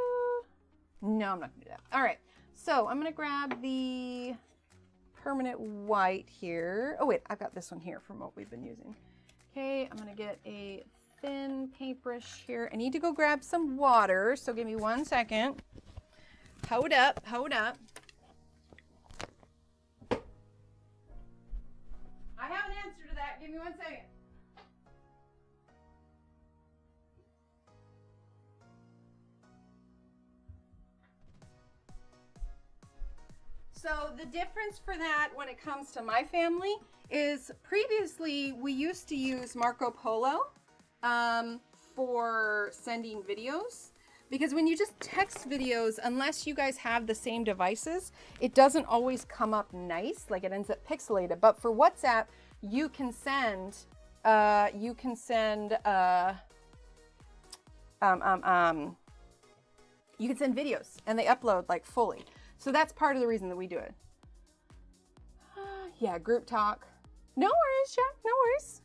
No, I'm not gonna do that. All right, so I'm gonna grab the permanent white here. Oh wait, I've got this one here from what we've been using. Okay, I'm gonna get a thin paintbrush here. I need to go grab some water, so give me 1 second. Hold up, hold up. I have an answer to that. Give me 1 second. So the difference for that when it comes to my family is previously we used to use Marco Polo for sending videos, because when you just text videos, unless you guys have the same devices, it doesn't always come up nice, like it ends up pixelated. But for WhatsApp, you can send you can send you can send videos and they upload like fully. So that's part of the reason that we do it. Yeah, group talk. No worries, Jack, no worries.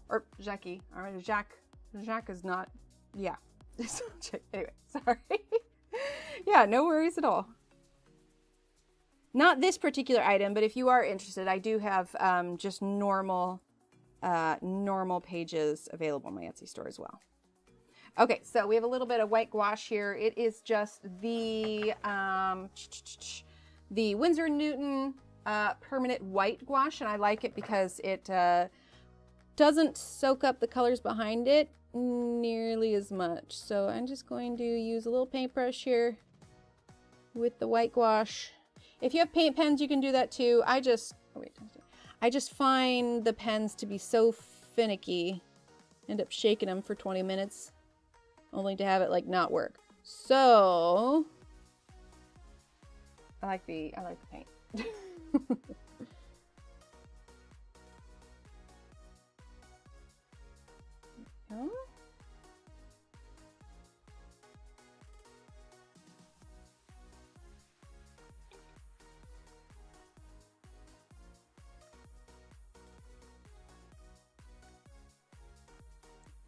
Or Jackie, all right, Jacques is not, yeah. Anyway, sorry. Yeah, no worries at all. Not this particular item, but if you are interested, I do have just normal pages available in my Etsy store as well. Okay, so we have a little bit of white gouache here. It is just the Winsor & Newton permanent white gouache, and I like it because it doesn't soak up the colors behind it nearly as much. So I'm just going to use a little paintbrush here with the white gouache. If you have paint pens, you can do that too. I just find the pens to be so finicky. End up shaking them for 20 minutes only to have it like not work. So I like the paint.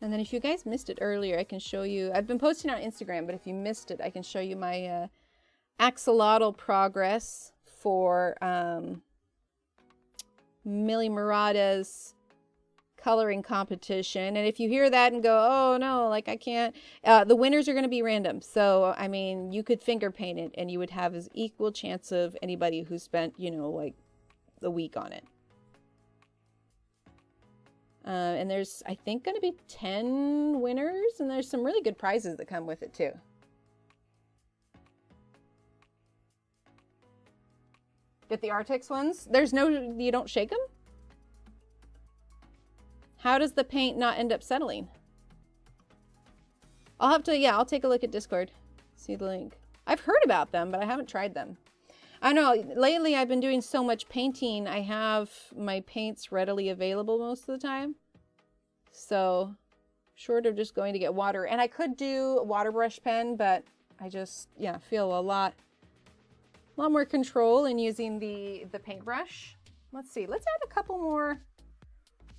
And then if you guys missed it earlier, I can show you, I've been posting on Instagram, but if you missed it, I can show you my axolotl progress for Millie Murata's coloring competition. And if you hear that and go, oh no, like I can't, the winners are going to be random. So, I mean, you could finger paint it and you would have as equal chance of anybody who spent, you know, like a week on it. And there's, I think, going to be 10 winners, and there's some really good prizes that come with it too. Get the Artex ones. There's no, you don't shake them? How does the paint not end up settling? I'll have to, yeah, I'll take a look at Discord. See the link. I've heard about them, but I haven't tried them. I know, lately I've been doing so much painting, I have my paints readily available most of the time. So, short of just going to get water. And I could do a water brush pen, but I just, yeah, feel a lot more control in using the paintbrush. Let's see, let's add a couple more,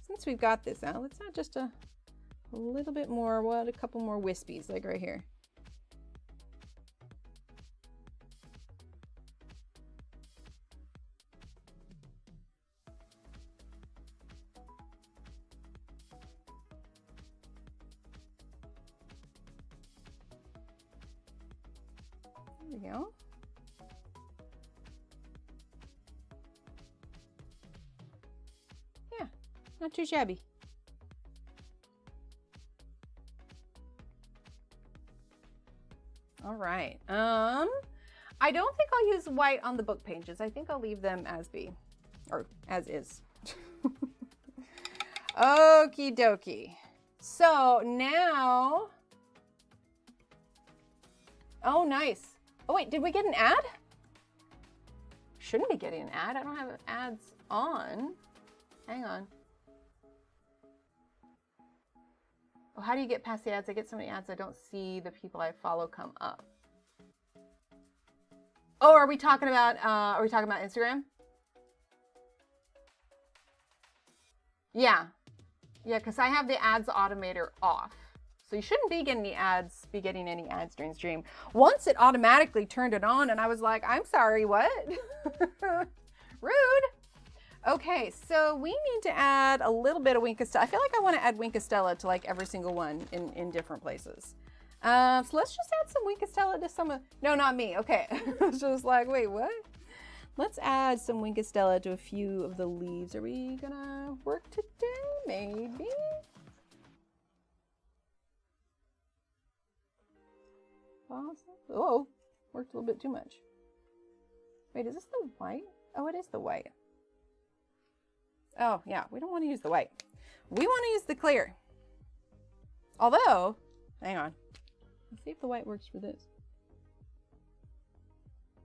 since we've got this out, let's add just a little bit more, what, a couple more wispies, like right here. There we go. Yeah, not too shabby. All right. I don't think I'll use white on the book pages. I think I'll leave them as be, or as is. Okie dokie. So now, oh, nice. Oh wait, did we get an ad? Shouldn't be getting an ad. I don't have ads on. Hang on. Oh, how do you get past the ads? I get so many ads I don't see the people I follow come up. Oh, are we talking about Instagram? Yeah. Yeah, because I have the ads automator off. So you shouldn't be getting any ads during stream. Once it automatically turned it on and I was like, I'm sorry, what? Rude. Okay, so we need to add a little bit of Wink of Stella. I feel like I want to add Wink of Stella to like every single one in different places. So let's just add some Wink of Stella to some of, no, not me. Okay. I was just like, wait, what? Let's add some Wink of Stella to a few of the leaves. Are we gonna work today? Maybe. Oh, worked a little bit too much. Wait, is this the white? Oh, it is the white. Oh, yeah, we don't want to use the white. We want to use the clear. Although, hang on. Let's see if the white works for this.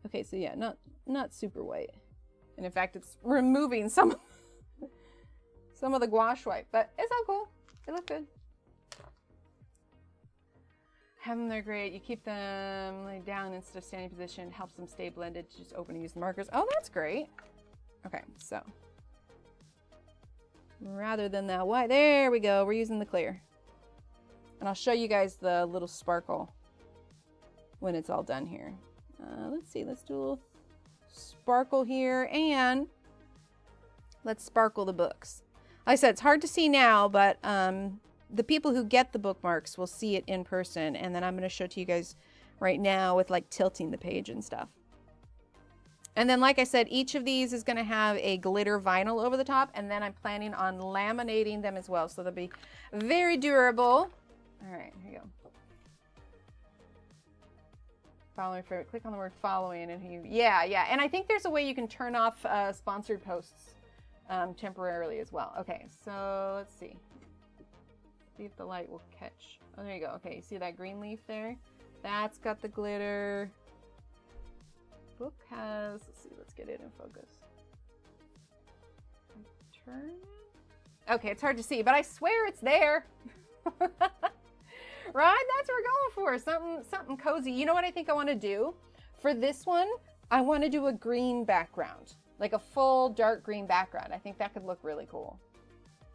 Okay, so yeah, not super white. And in fact, it's removing some some of the gouache white, but it's all cool. They look good. Have them, they're great. You keep them laid down instead of standing position. Helps them stay blended. Just open and use the markers. Oh, that's great. Okay, so rather than that white, there we go. We're using the clear. And I'll show you guys the little sparkle when it's all done here. Let's see, let's do a little sparkle here, and let's sparkle the books. Like I said, it's hard to see now, but the people who get the bookmarks will see it in person, and then I'm going to show it to you guys right now with like tilting the page and stuff. And then, like I said, each of these is going to have a glitter vinyl over the top, and then I'm planning on laminating them as well, so they'll be very durable. All right, here you go. Following favorite. Click on the word following, and yeah. And I think there's a way you can turn off sponsored posts temporarily as well. Okay, so let's see. See if the light will catch. Oh, there you go. Okay, see that green leaf there? That's got the glitter. Book has, let's see, let's get it in focus. Turn it. Okay, it's hard to see, but I swear it's there. Right? That's what we're going for. Something cozy. You know what I think I want to do? For this one, I want to do a green background. Like a full dark green background. I think that could look really cool.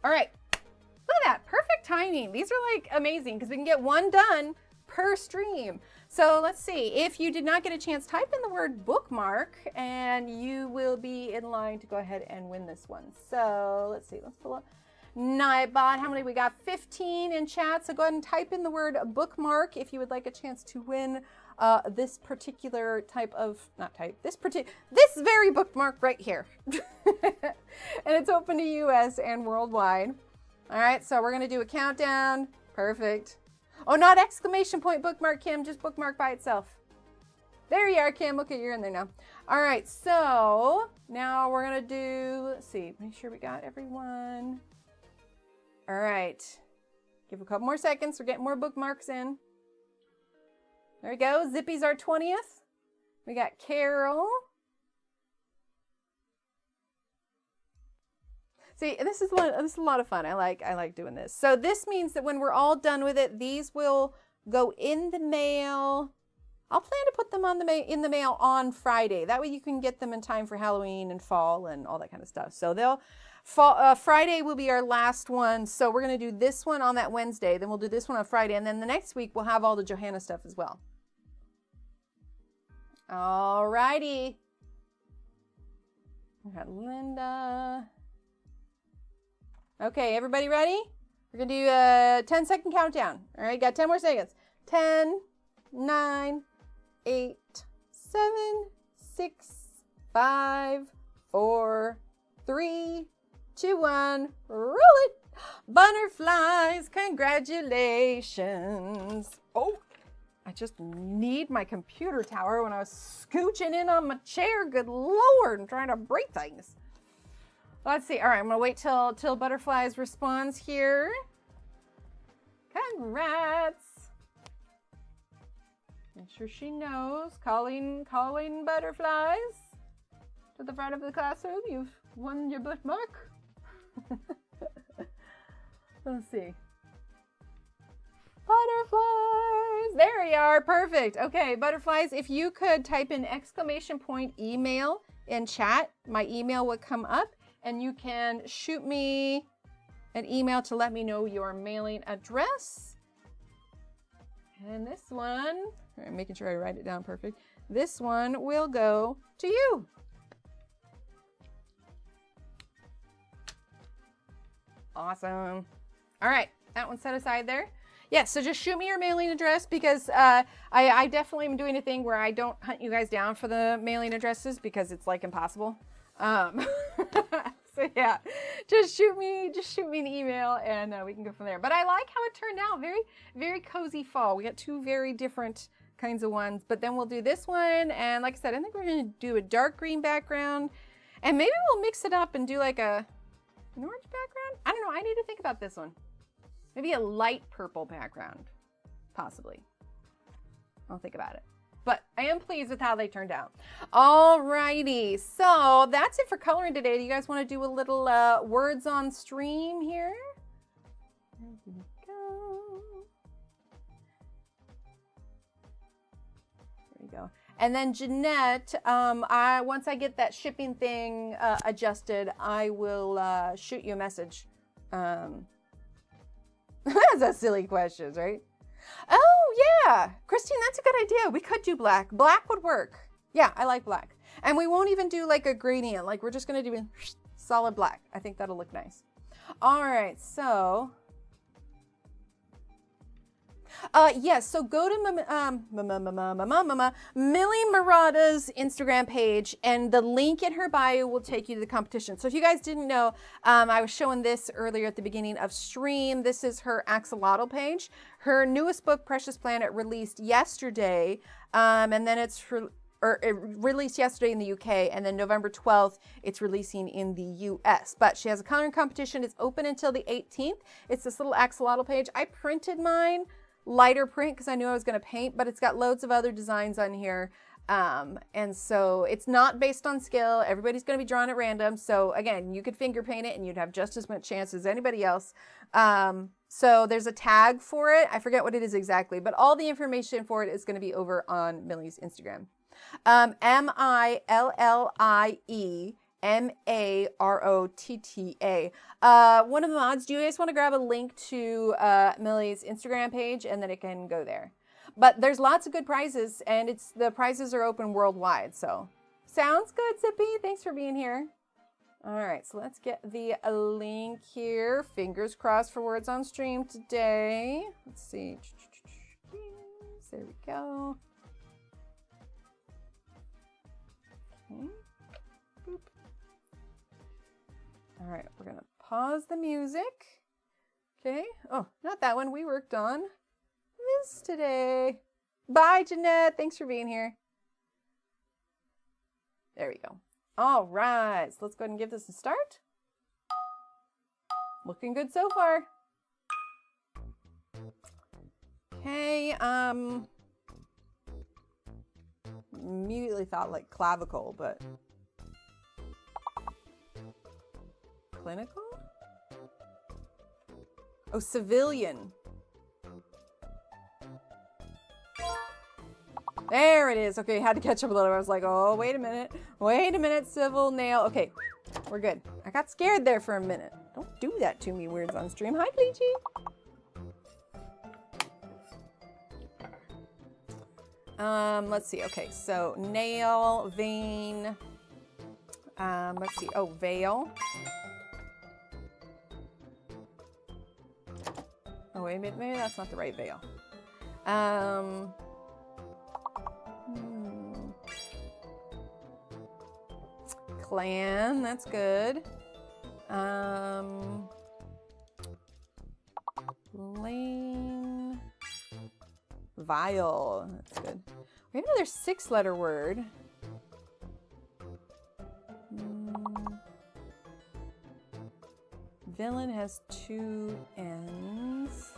All right. Look at that. Perfect timing. These are like amazing because we can get one done per stream. So let's see. If you did not get a chance, type in the word bookmark and you will be in line to go ahead and win this one. So let's see. Let's pull up. Nightbot, how many we got? 15 in chat. So go ahead and type in the word bookmark if you would like a chance to win this particular type of, this very bookmark right here. And it's open to US and worldwide. All right, so we're gonna do a countdown. Perfect. Oh, not exclamation point bookmark, Kim, just bookmark by itself. There you are, Kim. Okay, you're in there now. All right, so now we're gonna do, let's see, make sure we got everyone. All right, give a couple more seconds. We're getting more bookmarks in. There we go. Zippy's our 20th. We got Carol. See, this is a lot of fun. I like doing this. So this means that when we're all done with it, these will go in the mail. I'll plan to put them on in the mail on Friday. That way you can get them in time for Halloween and fall and all that kind of stuff. So Friday will be our last one. So we're going to do this one on that Wednesday. Then we'll do this one on Friday. And then the next week we'll have all the Johanna stuff as well. All righty. We got Linda. Okay, everybody ready? We're going to do a 10-second countdown. All right, got 10 more seconds. 10, 9, 8, 7, 6, 5, 4, 3, 2, 1. Roll it. Butterflies, congratulations. Oh, I just need my computer tower when I was scooching in on my chair. Good Lord, I'm trying to break things. Let's see. All right, I'm going to wait till Butterflies responds here. Congrats. Make sure she knows. Calling Butterflies to the front of the classroom. You've won your bookmark. Let's see. Butterflies. There you are. Perfect. Okay, Butterflies, if you could type in exclamation point email in chat, my email would come up. And you can shoot me an email to let me know your mailing address. And this one, I'm making sure I write it down perfect. This one will go to you. Awesome. All right, that one's set aside there. Yeah, so just shoot me your mailing address because I definitely am doing a thing where I don't hunt you guys down for the mailing addresses because it's like impossible. So yeah, just shoot me an email and we can go from there. But I like how it turned out. Very, very cozy fall. We got two very different kinds of ones, but then we'll do this one. And like I said, I think we're going to do a dark green background and maybe we'll mix it up and do like an orange background. I don't know. I need to think about this one. Maybe a light purple background, possibly. I'll think about it. but I am pleased with how they turned out. Alrighty, so that's it for coloring today. Do you guys want to do a little words on stream here? There we go. There we go. And then Jeanette, once I get that shipping thing adjusted, I will shoot you a message. That's a silly question, right? Oh, yeah. Christine, that's a good idea. We could do black. Black would work. Yeah, I like black. And we won't even do like a gradient. Like we're just going to do solid black. I think that'll look nice. All right, so... yes, so go to Millie Murata's Instagram page, and the link in her bio will take you to the competition. So if you guys didn't know, I was showing this earlier at the beginning of stream. This is her axolotl page. Her newest book, Precious Planet, released yesterday, and then it released yesterday in the UK, and then November 12th, it's releasing in the US. But she has a coloring competition. It's open until the 18th. It's this little axolotl page. I printed mine lighter print because I knew I was going to paint, but it's got loads of other designs on here. And so it's not based on skill. Everybody's going to be drawn at random. So again, you could finger paint it and you'd have just as much chance as anybody else. So there's a tag for it. I forget what it is exactly, but all the information for it is going to be over on Millie's Instagram. MILLIE Marotta. One of the mods, do you guys want to grab a link to Millie's Instagram page, and then it can go there. But there's lots of good prizes, and the prizes are open worldwide. So sounds good, Zippy. Thanks for being here. All right, so let's get the link here. Fingers crossed for words on stream today. Let's see. There we go. Okay. Boop. All right, we're gonna pause the music. Okay. Oh, not that one. We worked on this today. Bye, Jeanette. Thanks for being here. There we go. All right, so let's go ahead and give this a start. Looking good so far. Okay, immediately thought like clavicle, but clinical? Oh, civilian. There it is. Okay, had to catch up a little. I was like, oh, wait a minute. Wait a minute, civil nail. Okay, we're good. I got scared there for a minute. Don't do that to me, words on stream. Hi, Bleachy. Let's see. Okay, so nail, vein. Let's see. Oh, veil. Oh, wait a minute. Maybe that's not the right veil. Clan, that's good. Lane. Vial, that's good. We have another 6-letter word. Villain has 2 N's.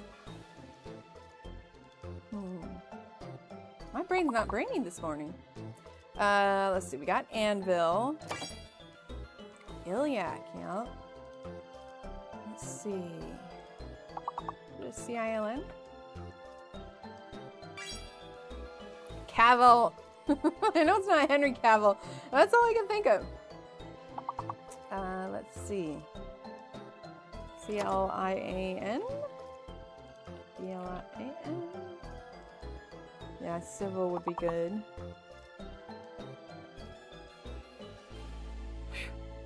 My brain's not braining this morning. Let's see, we got anvil. Iliac, yeah. Let's see. C-I-L-N? Cavill. I know it's not Henry Cavill. That's all I can think of. Let's see. C-L-I-A-N? C-L-I-A-N? Yeah, civil would be good.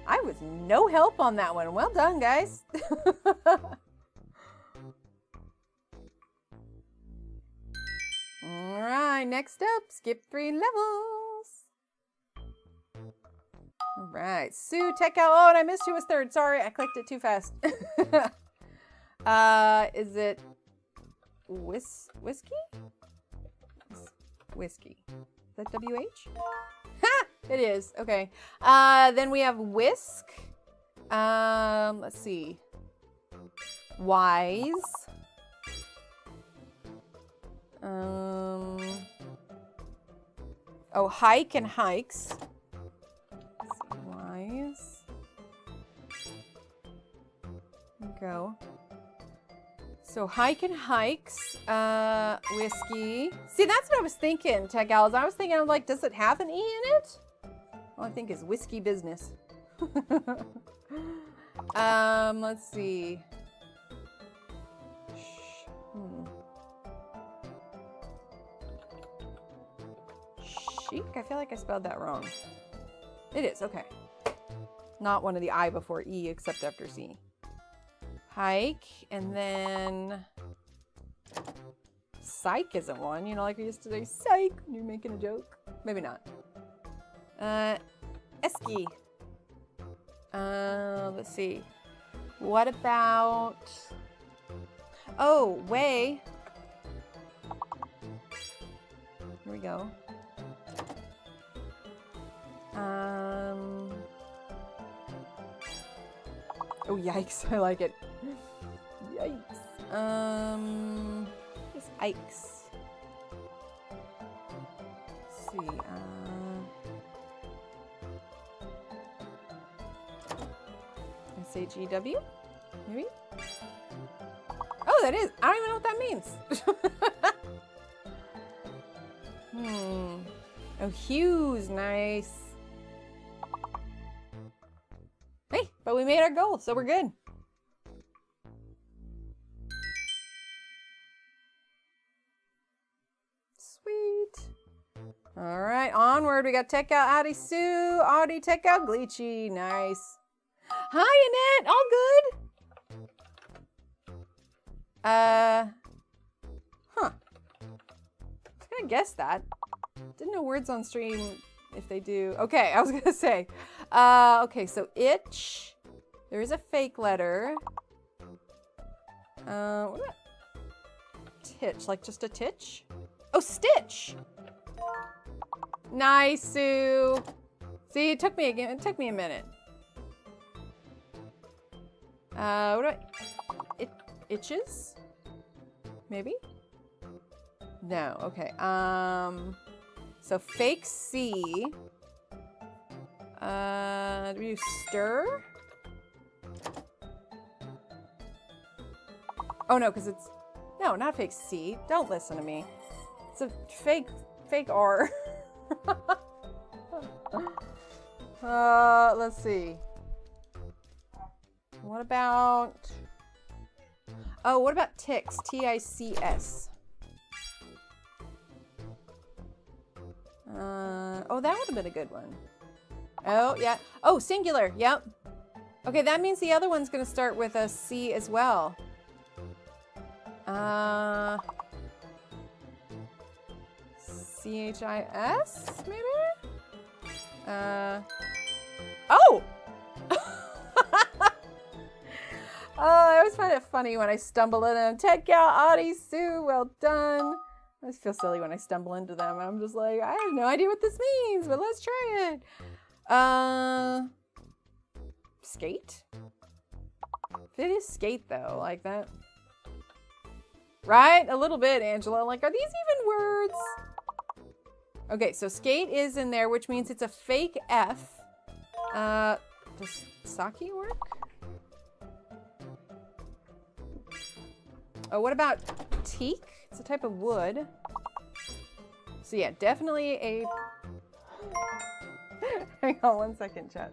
I was no help on that one. Well done, guys. All right, next up, skip 3 levels. All right, Sue, Tech Al. Oh, and I missed who was 3rd. Sorry, I clicked it too fast. Is it whiskey? Whiskey. Is that W-H? Ha! It is. Okay. Then we have whisk. Let's see. Wise. Oh, hike and hikes. Wise. There we go. So hike and hikes, whiskey. See, that's what I was thinking, Tech Owls. I was thinking, I'm like, does it have an E in it? All I think is whiskey business. Let's see. Chic? I feel like I spelled that wrong. It is, okay. Not one of the I before E except after C. Hike, and then psych isn't one. You know, like we used to say psych when you're making a joke. Maybe not. Esky. Let's see. What about... Oh, way. Here we go. Oh, yikes. I like it. Yikes. What's Ikes? Let's see. SHEW? Maybe? Oh, that is. I don't even know what that means. Oh, Hughes. Nice. Hey, but we made our goal, so we're good. Sweet. All right, onward. We got Tech Out Audi Sue, Audi Tech Out Gleachy. Nice. Hi, Annette. All good? Huh. I was gonna guess that. Didn't know words on stream if they do. Okay, I was gonna say. Okay, so itch. There is a fake letter. What about titch? Like just a titch? Oh, stitch. Nice, Sue. See, it took me again. It took me a minute. What do I... itches? Maybe? No, okay. So fake C. Do we use stir? Oh no, because it's... No, not fake C. Don't listen to me. It's a fake R. Let's see. What about... Oh, what about ticks? T-I-C-S. Oh, that would have been a good one. Oh, yeah. Oh, singular. Yep. Okay, that means the other one's going to start with a C as well. C-H-I-S, maybe? Oh! Oh, I always find it funny when I stumble in them. Tech Out, Audi, Sue, well done. I just feel silly when I stumble into them. I'm just like, I have no idea what this means, but let's try it. Skate? It is skate though, like that. Right? A little bit, Angela. Like, are these even words? Okay, so skate is in there, which means it's a fake F. Does sake work? Oh, what about teak? It's a type of wood. So yeah, definitely a... Hang on 1 second, chat.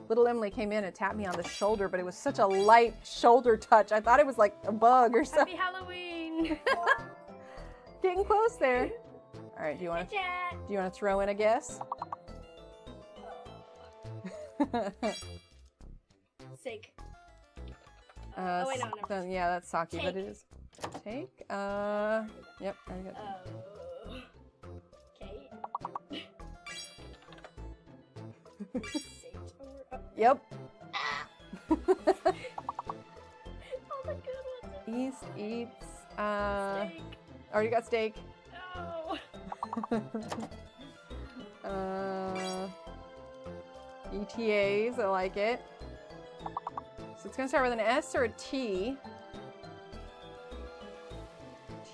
Little Emily came in and tapped me on the shoulder, but it was such a light shoulder touch. I thought it was like a bug or something. Happy Halloween! Getting close there. All right, do you want to throw in a guess? Sake. Oh wait, no, never. Yeah, that's sake, Take. but it is. Take. Yep, I got Okay. Yep. All the good ones. East eats. Steak. Oh, you got steak. No. ETAs, I like it. It's gonna start with an S or a T.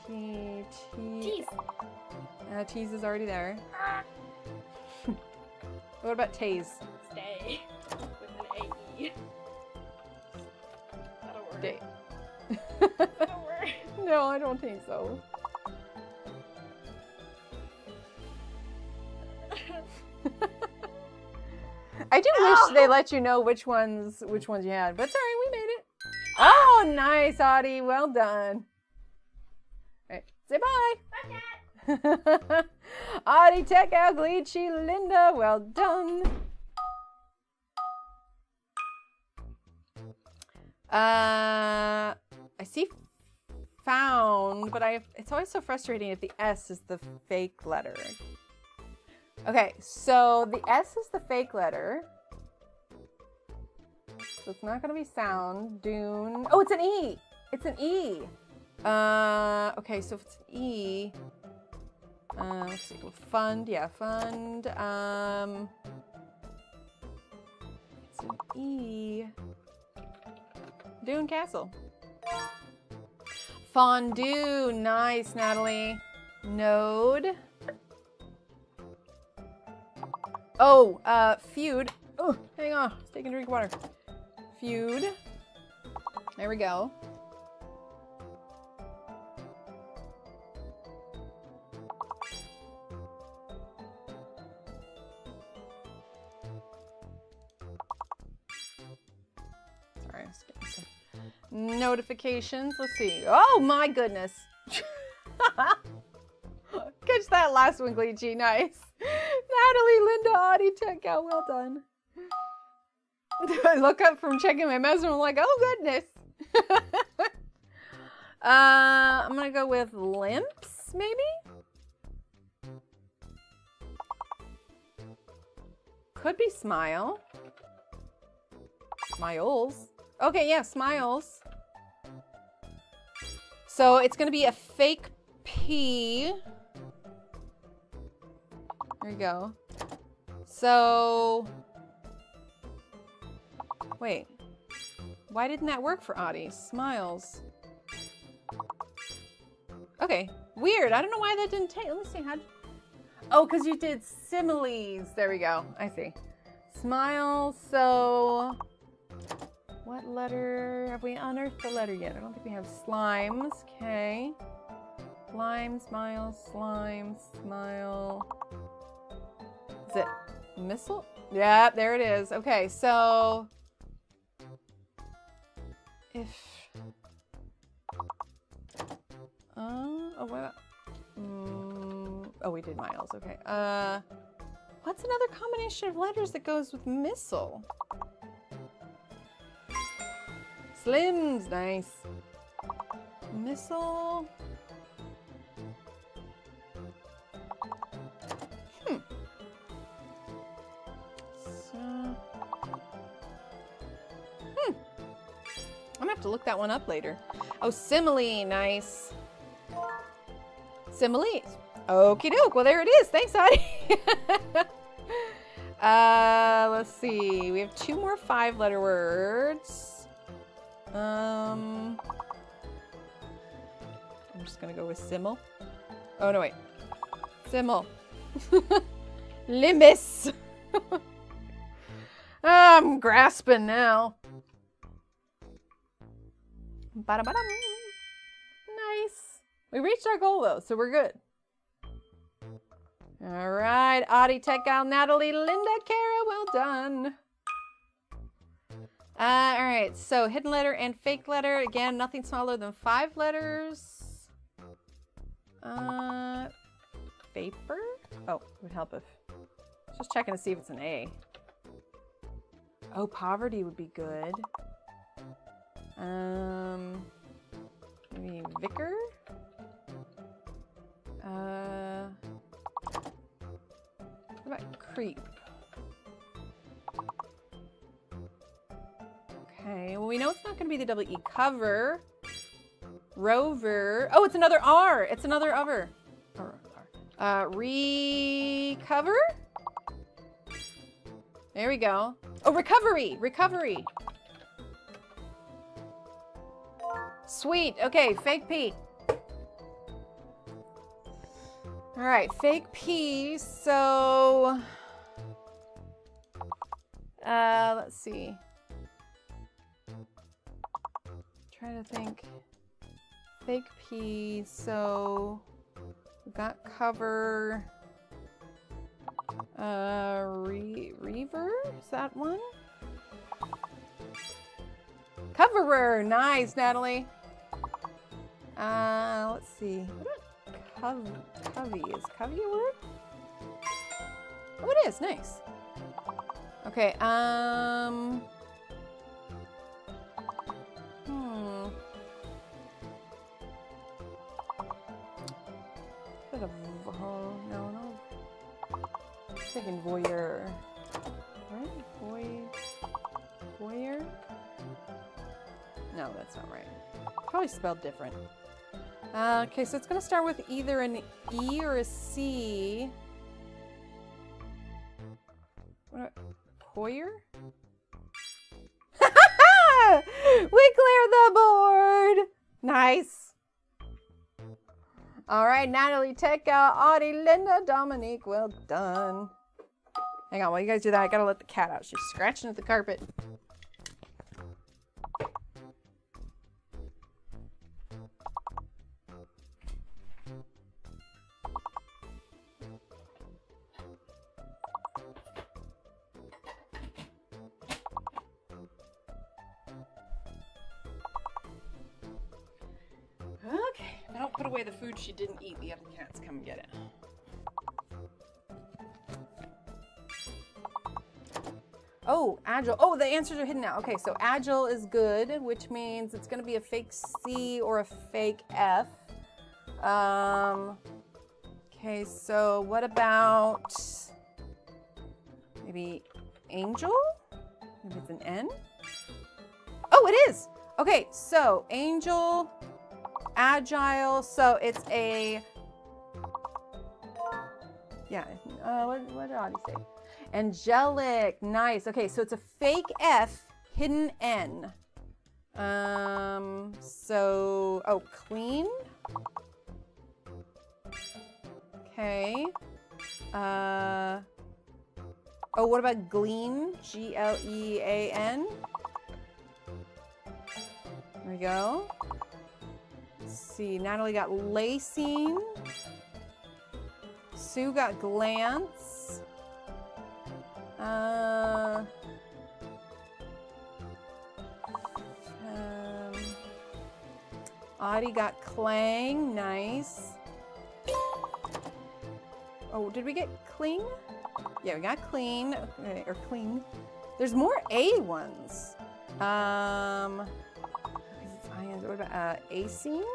T. Tease. Tease is already there. What about Tase? Stay. With an A-E. That'll work. Day. That'll work. No, I don't think so. I do wish they let you know which ones you had, but sorry, we made it. Oh, nice, Audie. Well done. All right, say bye. Bye, Audie, Tech, Al, Glitchy, Linda, well done. I see found, but it's always so frustrating if the S is the fake letter. Okay, so the S is the fake letter. So it's not gonna be sound. Dune. Oh, it's an E. It's an E. Okay, so if it's an E, let's see. Well, fund. Yeah, fund. It's an E. Dune Castle. Fondue. Nice, Natalie. Node. Oh, feud. Oh, hang on. Let's take a drink of water. Feud. There we go. Sorry, I was getting some notifications. Let's see. Oh my goodness. Catch that last one, Glitchy. Nice. Natalie, Linda, Audie, Teka, well done. I look up from checking my message and I'm like, oh goodness. I'm gonna go with limps, maybe? Could be smile. Smiles. Okay, yeah, smiles. So it's gonna be a fake P. There you go. So, wait. Why didn't that work for Audie? Smiles. Okay, weird. I don't know why that didn't take. Let me see. Oh, because you did similes. There we go. I see. Smile. So, what letter? Have we unearthed the letter yet? I don't think we have slimes. Okay. Slime, smile, slime, smile. Is it missile? Yeah, there it is. Okay, so if oh, what? Oh, we did miles. Okay. What's another combination of letters that goes with missile? Slims, nice. Missile. I'm gonna have to look that one up later. Oh, simile, nice. Similes. Okie doke. Well, there it is. Thanks, Audie. Let's see. We have 2 more 5-letter words. I'm just gonna go with simile. Oh no, wait. Simile. Limbus. I'm grasping now. Ba-da-ba-dum. Nice. We reached our goal though, so we're good. All right, Audie, Tech Gal, Natalie, Linda, Kara, well done. All right, so hidden letter and fake letter. Again, nothing smaller than 5 letters. Vapor? Oh, it would help if. Just checking to see if it's an A. Oh, poverty would be good. Maybe vicar? What about creep? Okay, well we know it's not gonna be the double E. Cover. Rover. Oh, it's another R. It's another other. Recover? There we go. Oh, recovery. Recovery. Sweet. Okay, fake P. All right, fake P. So, let's see. Trying to think. Fake P. So, we got cover. Reaver? Is that one? Coverer. Nice, Natalie. Let's see. What about covey? Is covey a word? Oh, it is. Nice. Okay. Like a no. I'm thinking voyeur. Right? Voyeur? No, that's not right. Probably spelled different. Okay, so it's going to start with either an E or a C. Hoyer? We cleared the board! Nice. All right, Natalie, Tekka, Audie, Linda, Dominique, well done. Hang on, while you guys do that, I gotta let the cat out. She's scratching at the carpet. Okay, now put away the food she didn't eat. The other cats come and get it. Oh, agile. Oh, the answers are hidden now. Okay, so agile is good, which means it's going to be a fake C or a fake F. Okay, so what about maybe angel? Maybe it's an N? Oh, it is. Okay, so angel, agile. So it's a, yeah, what did Audie say? Angelic, nice. Okay, so it's a fake F, hidden N. Oh, clean. Okay. Oh, what about glean? Glean. There we go. Let's see, Natalie got lacing. Sue got glance. Audie got clang, nice. Oh, did we get cling? Yeah, we got clean, okay, or clean. There's more A ones. What about acene?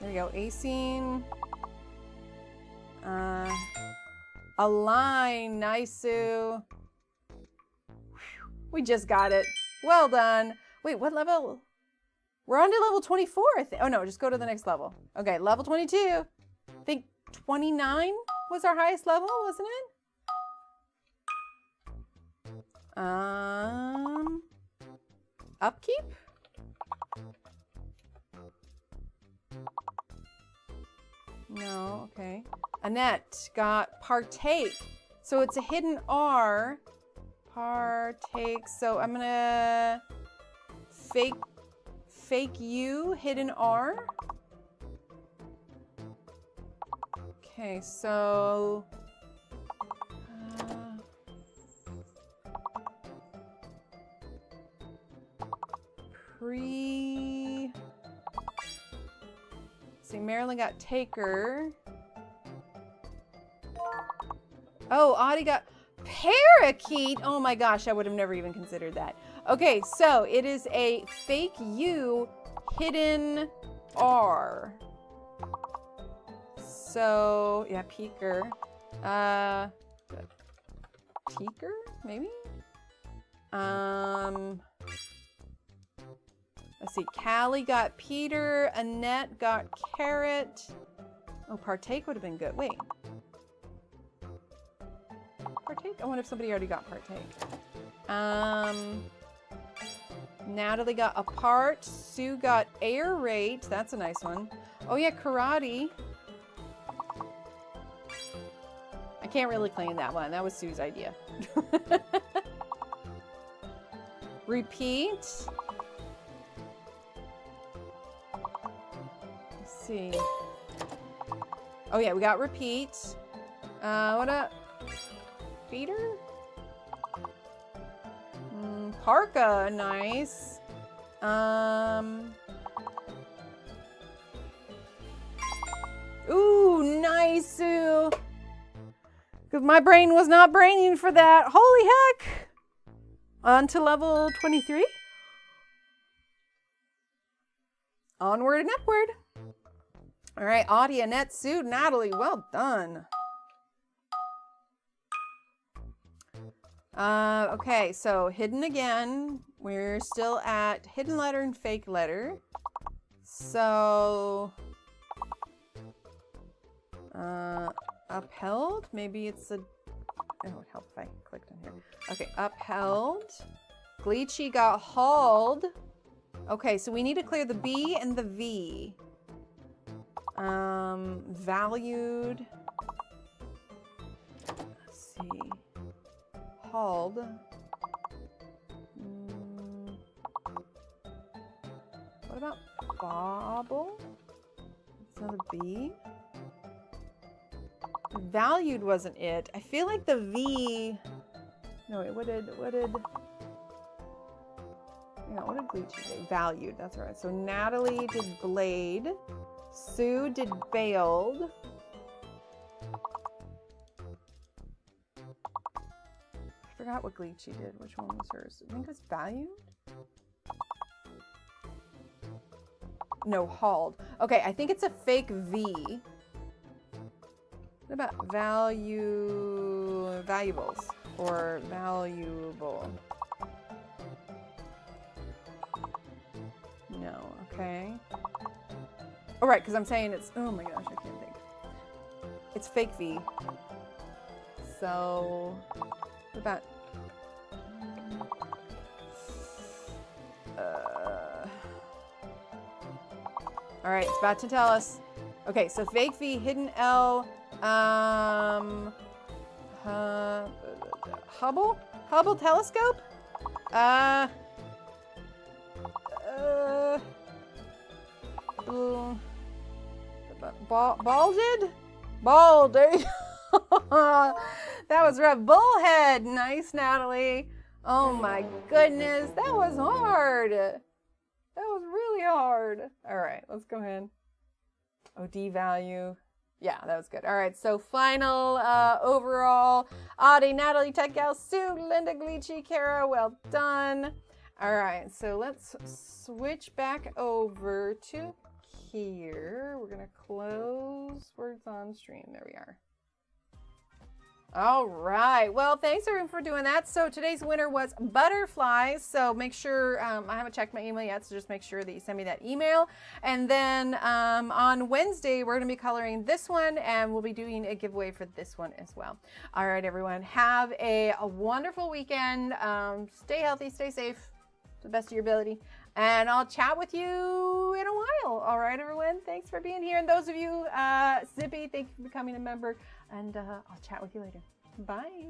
There we go, acene. Align, nice, Sue. We just got it. Well done. Wait, what level? We're on to level 24, I think. Oh no, just go to the next level. Okay, level 22. I think 29 was our highest level, wasn't it? Upkeep? No, okay. Annette got partake. So it's a hidden R. Partake. So I'm gonna fake you, hidden R. Okay, so see, Marilyn got taker. Oh, Audie got parakeet. Oh my gosh, I would have never even considered that. Okay, so it is a fake U, hidden R. So, yeah, peeker. Teaker, maybe? Let's see, Callie got Peter, Annette got carrot. Oh, partake would have been good. Wait. Partake? I wonder if somebody already got partake. Natalie got apart. Sue got air rate. That's a nice one. Oh yeah, karate. I can't really claim that one. That was Sue's idea. Repeat. Let's see. Oh yeah, we got repeat. What up? Feeder? Parka, nice. Ooh, nice, Sue. Because my brain was not braining for that. Holy heck. On to level 23. Onward and upward. All right, Audie, Annette, Sue, Natalie, well done. Okay, so hidden again. We're still at hidden letter and fake letter. So, upheld, maybe it's a, oh, it helped if I clicked on here. Okay, upheld. Glitchy got hauled. Okay, so we need to clear the B and the V. Valued. Let's see. Hauled. What about bobble? It's not a B. Valued wasn't it. I feel like the V. No, wait, what did Glitchy say? Valued, that's right. So Natalie did blade. Sue did bailed. I forgot what Glitchy did. Which one was hers? I think it was valued? No, hauled. Okay, I think it's a fake V. What about valuables or valuable? No, okay. Oh, right, because I'm saying it's, oh my gosh, I can't think. It's fake V. So, what about, all right, it's about to tell us. Okay, so fake V, hidden L, Hubble telescope? Balded? Balded. That was rough. Bullhead. Nice, Natalie. Oh my goodness. That was hard. That was really hard. All right, let's go ahead. Oh, D-value. Yeah, that was good. All right, so final overall. Audie, Natalie, Tech Gal, Sue, Linda, Glitchy, Kara, well done. All right, so let's switch back over to here. We're gonna close words on stream. There we are. All right. Well, thanks everyone for doing that. So today's winner was Butterflies. So make sure, I haven't checked my email yet, so just make sure that you send me that email. And then on Wednesday, we're going to be coloring this one, and we'll be doing a giveaway for this one as well. All right, everyone. Have a wonderful weekend. Stay healthy, stay safe to the best of your ability. And I'll chat with you in a while. All right, everyone. Thanks for being here. And those of you, Zippy, thank you for becoming a member. And I'll chat with you later. Bye.